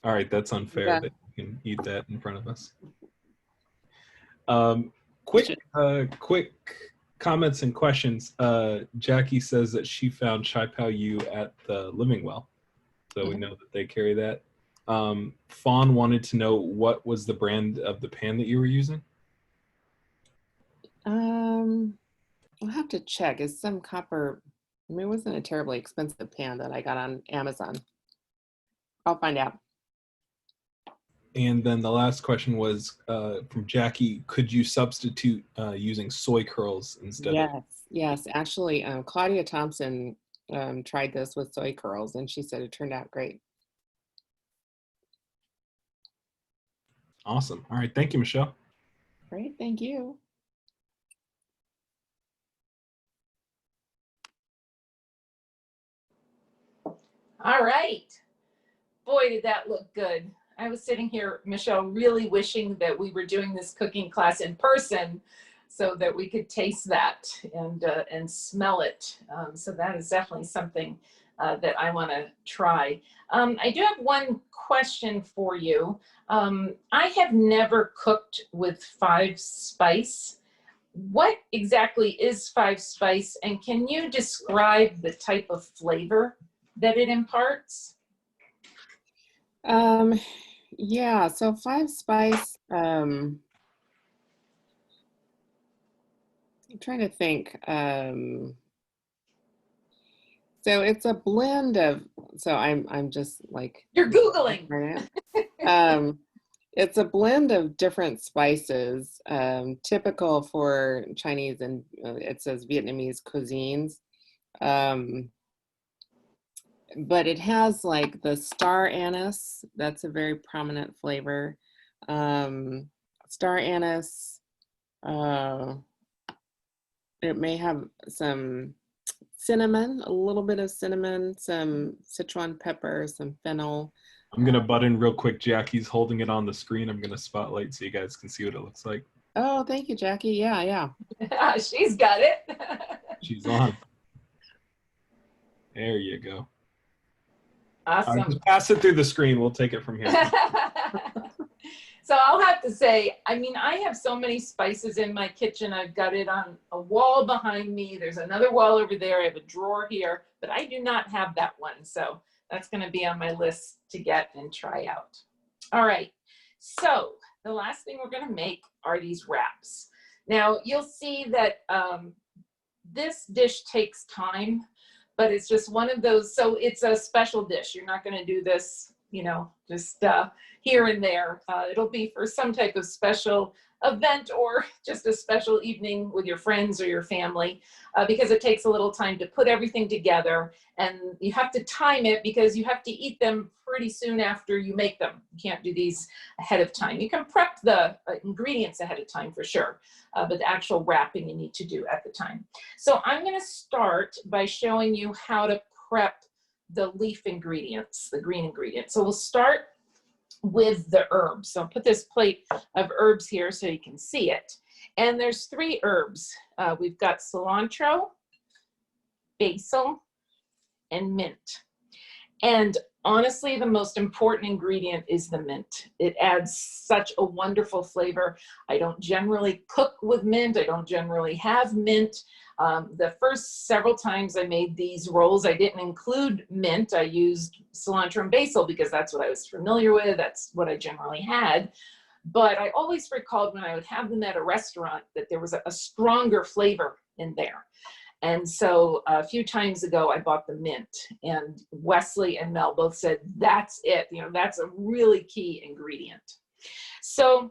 Speaker 4: All right, that's unfair
Speaker 2: Yeah.
Speaker 4: that you can eat that in front of us. Quick comments and questions. Jackie says that she found Chai Pao Yu at the Living Well, so we know that they carry that. Fawn wanted to know what was the brand of the pan that you were using.
Speaker 2: I'll have to check. It's some copper. It wasn't a terribly expensive pan that I got on Amazon. I'll find out.
Speaker 4: And then the last question was from Jackie. Could you substitute using soy curls instead of?
Speaker 2: Yes. Actually, Claudia Thompson tried this with soy curls, and she said it turned out great.
Speaker 4: Awesome. All right. Thank you, Michelle.
Speaker 2: Great. Thank you.
Speaker 1: All right. Boy, did that look good. I was sitting here, Michelle, really wishing that we were doing this cooking class in person so that we could taste that and smell it. So that is definitely something that I want to try. I do have one question for you. I have never cooked with 5-spice. What exactly is 5-spice, and can you describe the type of flavor that it imparts?
Speaker 2: Yeah, so 5-spice, I'm trying to think. So it's a blend of, so I'm just like,
Speaker 1: You're Googling.
Speaker 2: It's a blend of different spices, typical for Chinese and it says Vietnamese cuisines. But it has like the star anise. That's a very prominent flavor. Star anise. It may have some cinnamon, a little bit of cinnamon, some Sichuan pepper, some fennel.
Speaker 4: I'm going to butt in real quick. Jackie's holding it on the screen. I'm going to spotlight so you guys can see what it looks like.
Speaker 2: Oh, thank you, Jackie. Yeah.
Speaker 1: She's got it.
Speaker 4: She's on. There you go.
Speaker 1: Awesome.
Speaker 4: Just pass it through the screen. We'll take it from here.
Speaker 1: So I'll have to say, I have so many spices in my kitchen. I've got it on a wall behind me. There's another wall over there. I have a drawer here, but I do not have that one. So that's going to be on my list to get and try out. All right. So the last thing we're gonna make are these wraps. Now you'll see that this dish takes time, but it's just one of those, so it's a special dish. You're not gonna do this, you know, just here and there. It'll be for some type of special event or just a special evening with your friends or your family, because it takes a little time to put everything together, and you have to time it because you have to eat them pretty soon after you make them. You can't do these ahead of time. You can prep the ingredients ahead of time for sure, but the actual wrapping you need to do at the time. So I'm going to start by showing you how to prep the leaf ingredients, the green ingredients. So we'll start with the herbs. So I'll put this plate of herbs here so you can see it. And there's 3 herbs. We've got cilantro, basil, and mint. And honestly, the most important ingredient is the mint. It adds such a wonderful flavor. I don't generally cook with mint. I don't generally have mint. The first several times I made these rolls, I didn't include mint. I used cilantro and basil because that's what I was familiar with. That's what I generally had. But I always recalled when I would have them at a restaurant that there was a stronger flavor in there. And so a few times ago, I bought the mint, and Wesley and Mel both said, that's it. You know, that's a really key ingredient. So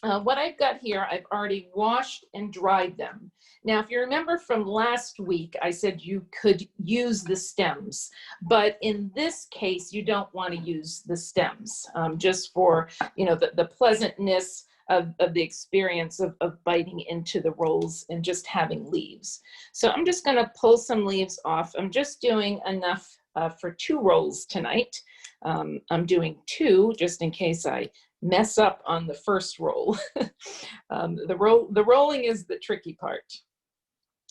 Speaker 1: what I've got here, I've already washed and dried them. Now, if you remember from last week, I said you could use the stems, but in this case, you don't want to use the stems, just for, you know, the pleasantness of the experience of biting into the rolls and just having leaves. So I'm just going to pull some leaves off. I'm just doing enough for 2 rolls tonight. I'm doing 2 just in case I mess up on the first roll. The rolling is the tricky part.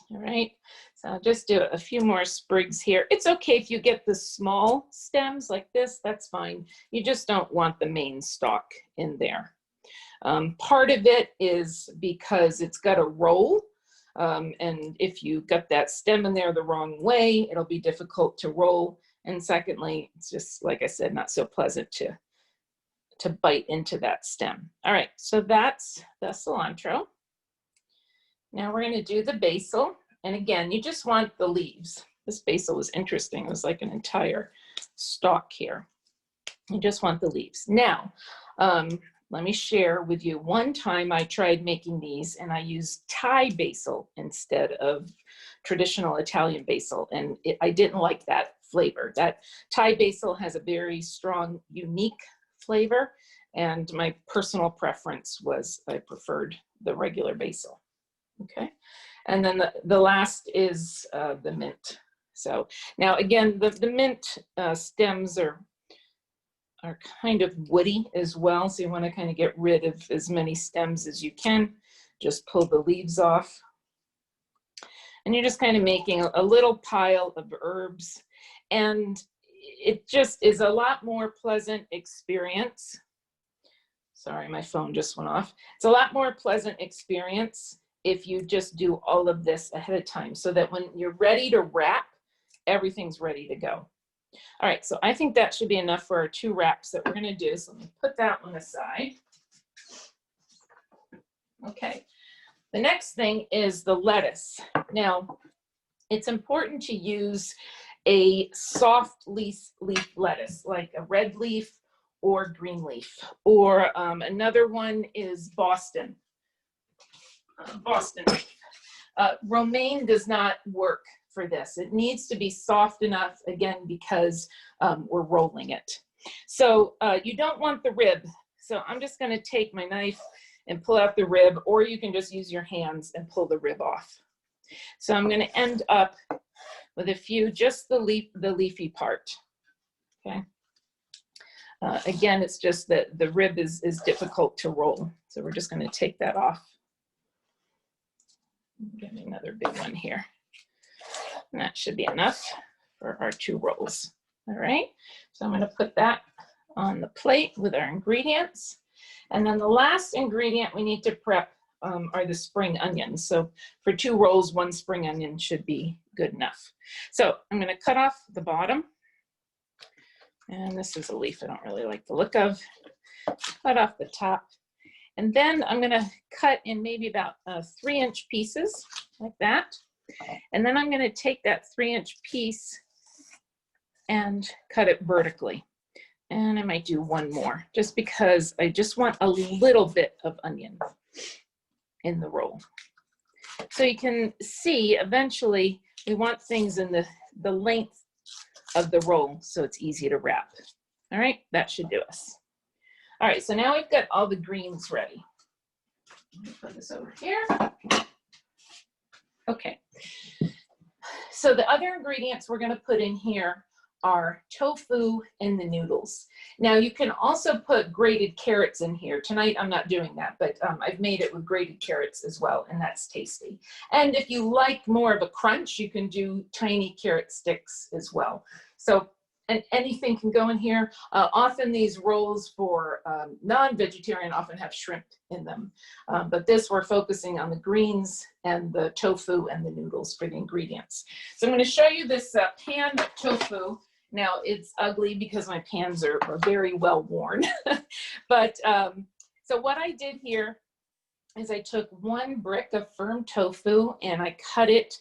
Speaker 1: All right, so I'll just do a few more sprigs here. It's okay if you get the small stems like this, that's fine. You just don't want the main stalk in there. Part of it is because it's got a roll, and if you got that stem in there the wrong way, it'll be difficult to roll. And secondly, it's just, like I said, not so pleasant to bite into that stem. All right, so that's the cilantro. Now we're going to do the basil. And again, you just want the leaves. This basil was interesting. It was like an entire stalk here. You just want the leaves. Now, let me share with you. One time I tried making these and I used Thai basil instead of traditional Italian basil. And I didn't like that flavor. That Thai basil has a very strong, unique flavor. And my personal preference was I preferred the regular basil. Okay. And then the last is the mint. So now again, the mint stems are kind of woody as well. So you want to kind of get rid of as many stems as you can. Just pull the leaves off. And you're just kind of making a little pile of herbs. And it just is a lot more pleasant experience. Sorry, my phone just went off. It's a lot more pleasant experience if you just do all of this ahead of time so that when you're ready to wrap, everything's ready to go. All right, so I think that should be enough for our 2 wraps that we're going to do. So let me put that one aside. Okay, the next thing is the lettuce. Now, it's important to use a soft leaf lettuce, like a red leaf or green leaf, or another one is Boston leaf. Romaine does not work for this. It needs to be soft enough, again, because we're rolling it. So you don't want the rib. So I'm just going to take my knife and pull out the rib, or you can just use your hands and pull the rib off. So I'm going to end up with a few, just the leafy part. Okay. Again, it's just that the rib is difficult to roll. So we're just going to take that off. Give me another big one here. And that should be enough for our 2 rolls. All right, so I'm going to put that on the plate with our ingredients. And then the last ingredient we need to prep are the spring onions. So for 2 rolls, 1 spring onion should be good enough. So I'm going to cut off the bottom. And this is a leaf I don't really like the look of. Cut off the top. And then I'm gonna cut in maybe about 3-inch pieces like that. And then I'm gonna take that 3-inch piece and cut it vertically. And I might do one more just because I just want a little bit of onion in the roll. So you can see eventually we want things in the length of the roll so it's easy to wrap. All right, that should do us. All right, so now we've got all the greens ready. Let me put this over here. Okay. So the other ingredients we're going to put in here are tofu and the noodles. Now you can also put grated carrots in here. Tonight I'm not doing that, but I've made it with grated carrots as well, and that's tasty. And if you like more of a crunch, you can do tiny carrot sticks as well. So, and anything can go in here. Often these rolls for non-vegetarian often have shrimp in them. But this, we're focusing on the greens and the tofu and the noodles for the ingredients. So I'm going to show you this pan of tofu. Now it's ugly because my pans are very well worn. But so what I did here is I took 1 brick of firm tofu and I cut it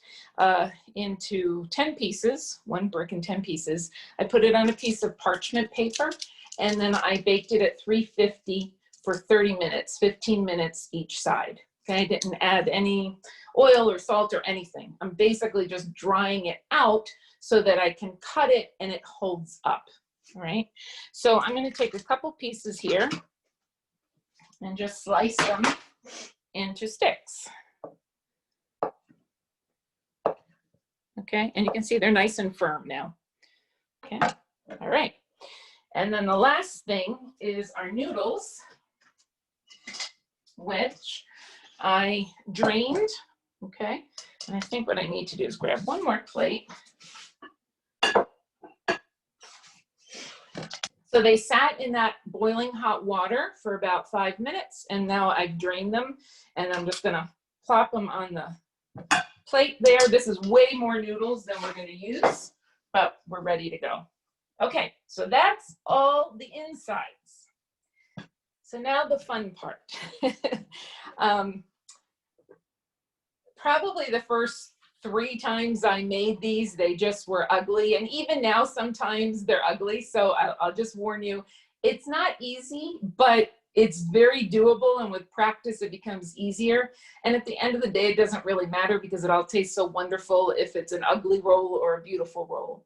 Speaker 1: into 10 pieces, 1 brick in 10 pieces. I put it on a piece of parchment paper and then I baked it at 350 for 30 minutes, 15 minutes each side. Okay, I didn't add any oil or salt or anything. I'm basically just drying it out so that I can cut it and it holds up. All right, so I'm going to take a couple pieces here and just slice them into sticks. Okay, and you can see they're nice and firm now. Okay, all right. And then the last thing is our noodles, which I drained. Okay, and I think what I need to do is grab one more plate. So they sat in that boiling hot water for about 5 minutes, and now I've drained them, and I'm just gonna plop them on the plate there. This is way more noodles than we're gonna use, but we're ready to go. Okay, so that's all the insides. So now the fun part. Probably the first 3 times I made these, they just were ugly. And even now, sometimes they're ugly. So I'll just warn you, it's not easy, but it's very doable. And with practice, it becomes easier. And at the end of the day, it doesn't really matter because it all tastes so wonderful if it's an ugly roll or a beautiful roll.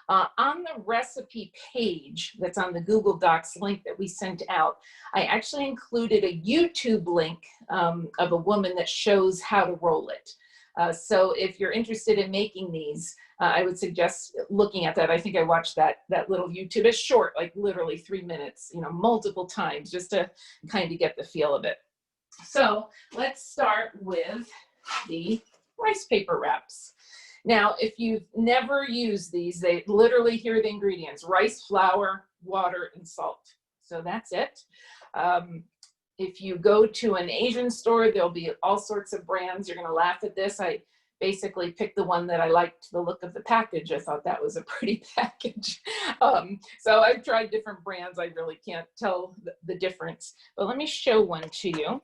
Speaker 1: On the recipe page that's on the Google Docs link that we sent out, I actually included a YouTube link of a woman that shows how to roll it. So if you're interested in making these, I would suggest looking at that. I think I watched that little YouTube. It's short, like literally 3 minutes, you know, multiple times just to kind of get the feel of it. So let's start with the rice paper wraps. Now, if you've never used these, they literally, here are the ingredients: rice flour, water, and salt. So that's it. If you go to an Asian store, there'll be all sorts of brands. You're going to laugh at this. I basically picked the one that I liked the look of the package. I thought that was a pretty package. So I've tried different brands. I really can't tell the difference. But let me show one to you.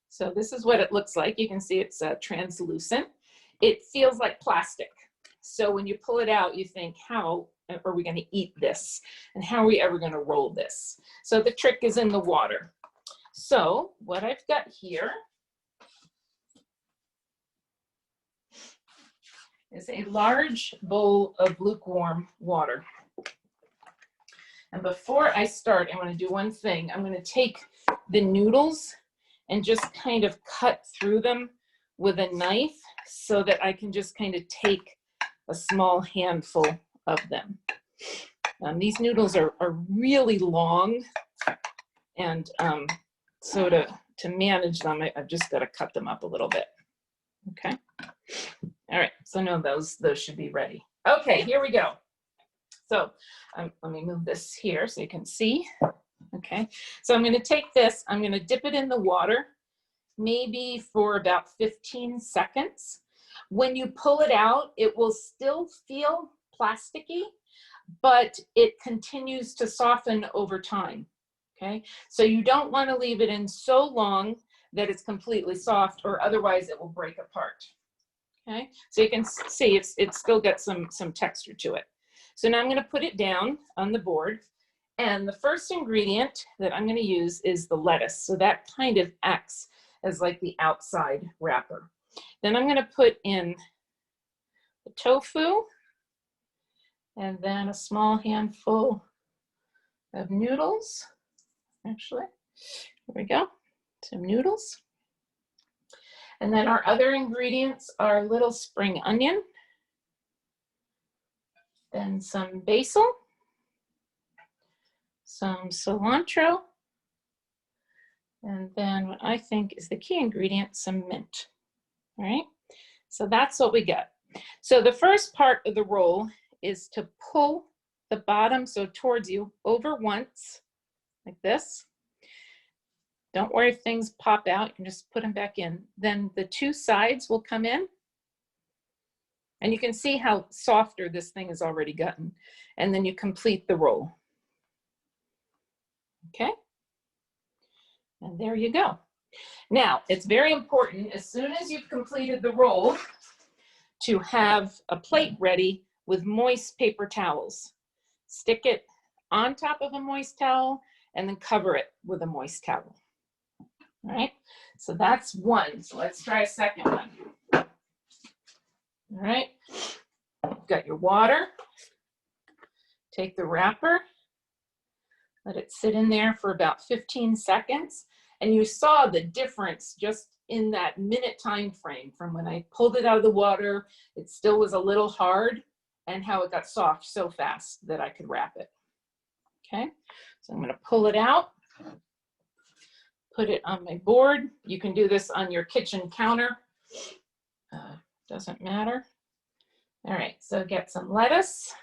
Speaker 1: So this is what it looks like. You can see it's translucent. It feels like plastic. So when you pull it out, you think, how are we going to eat this? And how are we ever going to roll this? So the trick is in the water. So what I've got here is a large bowl of lukewarm water. And before I start, I'm going to do one thing. I'm going to take the noodles and just kind of cut through them with a knife so that I can just kind of take a small handful of them. These noodles are really long, and so to manage them, I've just got to cut them up a little bit. Okay. All right, so no, those should be ready. Okay, here we go. So let me move this here so you can see. Okay, so I'm going to take this, I'm going to dip it in the water, maybe for about 15 seconds. When you pull it out, it will still feel plasticky, but it continues to soften over time, okay? So you don't want to leave it in so long that it's completely soft, or otherwise it will break apart, okay? So you can see it's still got some texture to it. So now I'm going to put it down on the board, and the first ingredient that I'm going to use is the lettuce. So that kind of acts as like the outside wrapper. Then I'm going to put in the tofu, and then a small handful of noodles. Actually, here we go, some noodles. And then our other ingredients are little spring onion, then some basil, some cilantro, and then what I think is the key ingredient, some mint. All right, so that's what we got. So the first part of the roll is to pull the bottom, so towards you, over once, like this. Don't worry if things pop out, you can just put them back in. Then the two sides will come in. And you can see how softer this thing has already gotten. And then you complete the roll. Okay? And there you go. Now, it's very important, as soon as you've completed the roll, to have a plate ready with moist paper towels. Stick it on top of a moist towel and then cover it with a moist towel. All right, so that's one. So let's try a second one. All right, you've got your water. Take the wrapper, let it sit in there for about 15 seconds. And you saw the difference just in that minute time frame from when I pulled it out of the water, it still was a little hard, and how it got soft so fast that I could wrap it. Okay, so I'm going to pull it out, put it on my board. You can do this on your kitchen counter, doesn't matter. All right, so get some lettuce.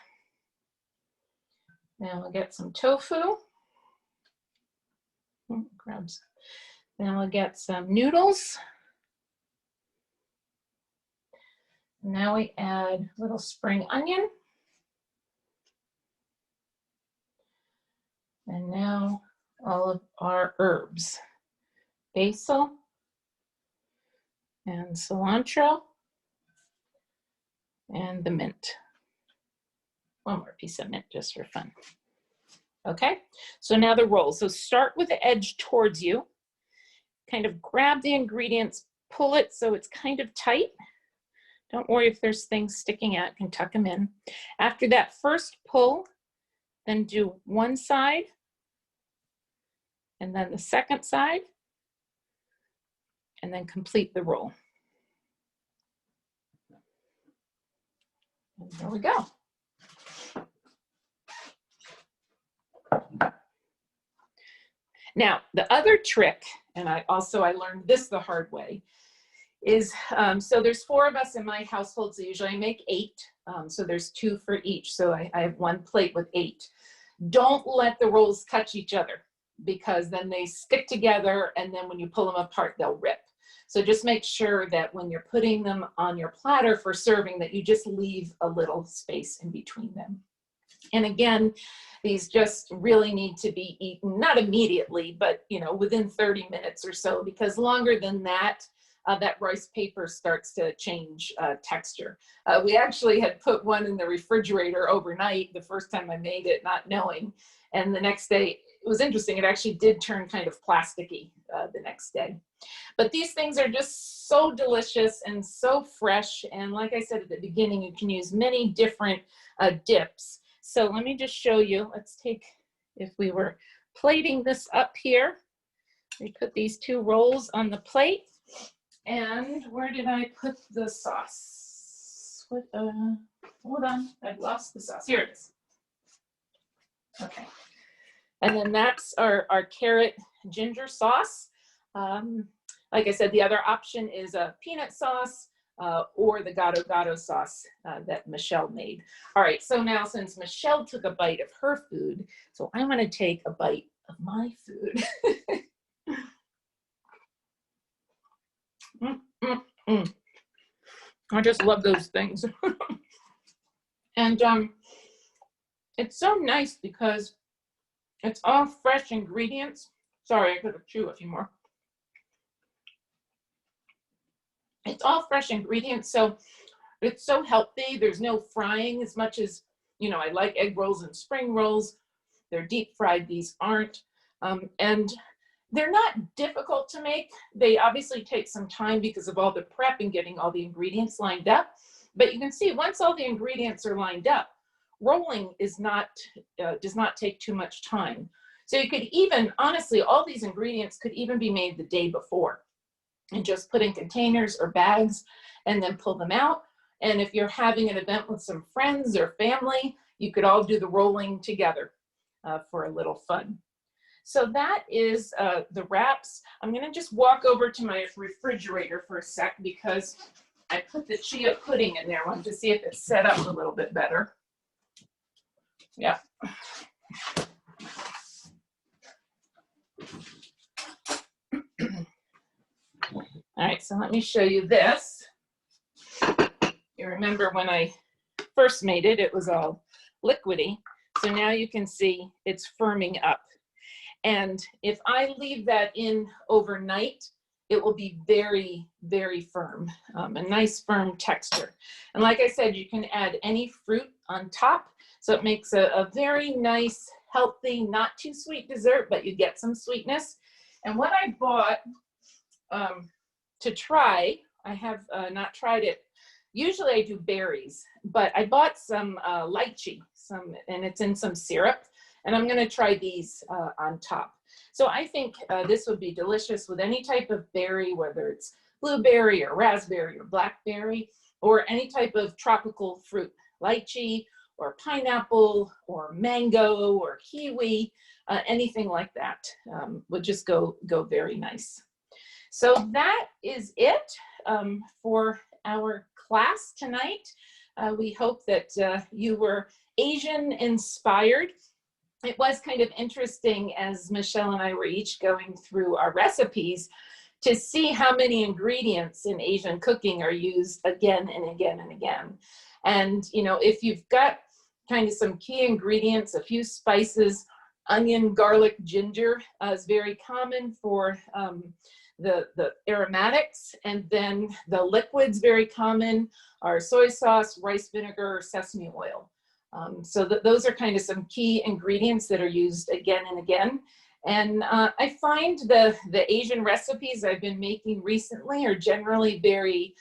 Speaker 1: Now we'll get some tofu. Grab some. Then we'll get some noodles. Now we add a little spring onion. And now all of our herbs. Basil and cilantro and the mint. One more piece of mint just for fun. Okay, so now the roll. So start with the edge towards you. Kind of grab the ingredients, pull it so it's kind of tight. Don't worry if there's things sticking out, you can tuck them in. After that first pull, then do one side and then the second side, and then complete the roll. And there we go. Now, the other trick, and I learned this the hard way, is, so there's 4 of us in my household, so usually I make 8. So there's 2 for each, so I have 1 plate with 8. Don't let the rolls touch each other, because then they stick together, and then when you pull them apart, they'll rip. So just make sure that when you're putting them on your platter for serving, that you just leave a little space in between them. And again, these just really need to be eaten, not immediately, but within 30 minutes or so, because longer than that, that rice paper starts to change texture. We actually had put one in the refrigerator overnight the first time I made it, not knowing. And the next day, it was interesting, it actually did turn kind of plasticky the next day. But these things are just so delicious and so fresh. And like I said at the beginning, you can use many different dips. So let me just show you. Let's take, if we were plating this up here, we put these 2 rolls on the plate. And where did I put the sauce? What, hold on, I've lost the sauce. Here it is. Okay. And then that's our carrot ginger sauce. Like I said, the other option is a peanut sauce or the Gado-Gado sauce that Michelle made. All right, so now since Michelle took a bite of her food, so I'm gonna take a bite of my food. I just love those things. And it's so nice because it's all fresh ingredients. Sorry, I could have chewed a few more. It's all fresh ingredients, so it's so healthy. There's no frying as much as, you know, I like egg rolls and spring rolls. They're deep fried, these aren't. And they're not difficult to make. They obviously take some time because of all the prep and getting all the ingredients lined up. But you can see once all the ingredients are lined up, rolling is not, does not take too much time. So you could even, honestly, all these ingredients could even be made the day before and just put in containers or bags and then pull them out. And if you're having an event with some friends or family, you could all do the rolling together for a little fun. So that is the wraps. I'm gonna just walk over to my refrigerator for a sec because I put the chia pudding in there. I wanted to see if it's set up a little bit better. Yeah. All right, so let me show you this. You remember when I first made it, it was all liquidy. So now you can see it's firming up. And if I leave that in overnight, it will be very, very firm, a nice firm texture. And like I said, you can add any fruit on top. So it makes a very nice, healthy, not too sweet dessert, but you get some sweetness. And what I bought to try, I have not tried it. Usually I do berries, but I bought some lychee, and it's in some syrup. And I'm gonna try these on top. So I think this would be delicious with any type of berry, whether it's blueberry or raspberry or blackberry, or any type of tropical fruit, lychee or pineapple or mango or kiwi, anything like that would just go very nice. So that is it for our class tonight. We hope that you were Asian inspired. It was kind of interesting as Michelle and I were each going through our recipes to see how many ingredients in Asian cooking are used again and again and again. And, you know, if you've got kind of some key ingredients, a few spices, onion, garlic, ginger is very common for the aromatics. And then the liquids very common are soy sauce, rice vinegar, sesame oil. So those are kind of some key ingredients that are used again and again. And I find the Asian recipes I've been making recently are generally very,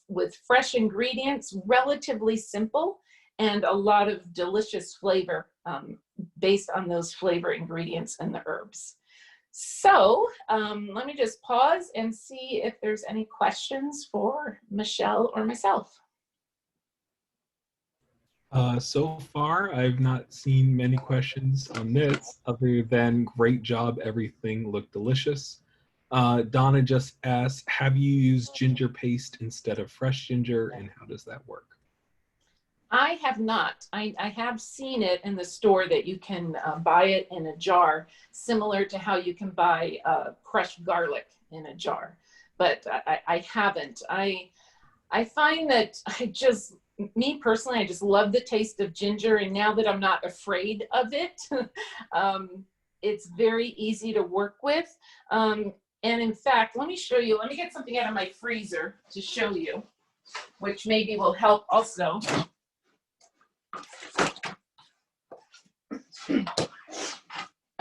Speaker 1: with fresh ingredients, relatively simple, and a lot of delicious flavor based on those flavor ingredients and the herbs. So let me just pause and see if there's any questions for Michelle or myself.
Speaker 4: So far, I've not seen many questions on this other than great job, everything looked delicious. Donna just asked, have you used ginger paste instead of fresh ginger, and how does that work?
Speaker 1: I have not. I have seen it in the store that you can buy it in a jar, similar to how you can buy crushed garlic in a jar, but I haven't. I find that me personally, I just love the taste of ginger, and now that I'm not afraid of it, it's very easy to work with. And in fact, let me show you, let me get something out of my freezer to show you, which maybe will help also.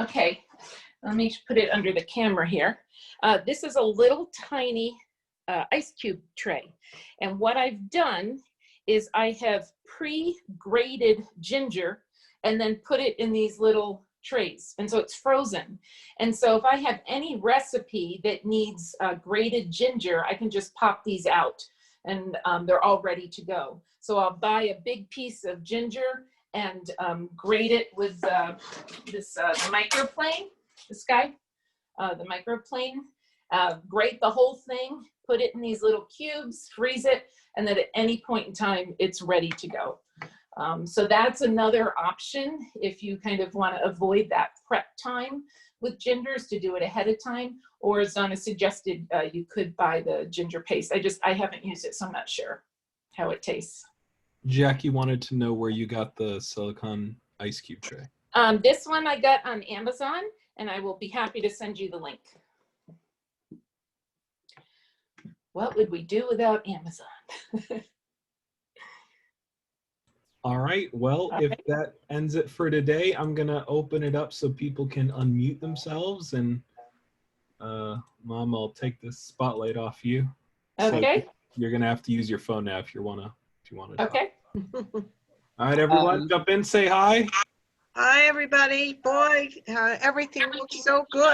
Speaker 1: Okay, let me put it under the camera here. This is a little tiny ice cube tray. And what I've done is I have pre-grated ginger and then put it in these little trays. And so it's frozen. And so if I have any recipe that needs grated ginger, I can just pop these out and they're all ready to go. So I'll buy a big piece of ginger and grate it with this microplane, this guy, the microplane. Grate the whole thing, put it in these little cubes, freeze it, and then at any point in time, it's ready to go. So that's another option if you kind of want to avoid that prep time with gingers, to do it ahead of time, or as Donna suggested, you could buy the ginger paste. I haven't used it, so I'm not sure how it tastes.
Speaker 4: Jackie wanted to know where you got the silicone ice cube tray?
Speaker 1: This one I got on Amazon, and I will be happy to send you the link. What would we do without Amazon?
Speaker 4: All right. Well,
Speaker 1: All
Speaker 4: if
Speaker 1: right.
Speaker 4: that ends it for today, I'm gonna open it up so people can unmute themselves. And Mom, I'll take this spotlight off you. So
Speaker 1: Okay.
Speaker 4: you're gonna have to use your phone now if you wanna talk.
Speaker 1: Okay.
Speaker 4: All right, everyone, jump in, say hi.
Speaker 5: Hi, everybody. Boy, everything looks so good.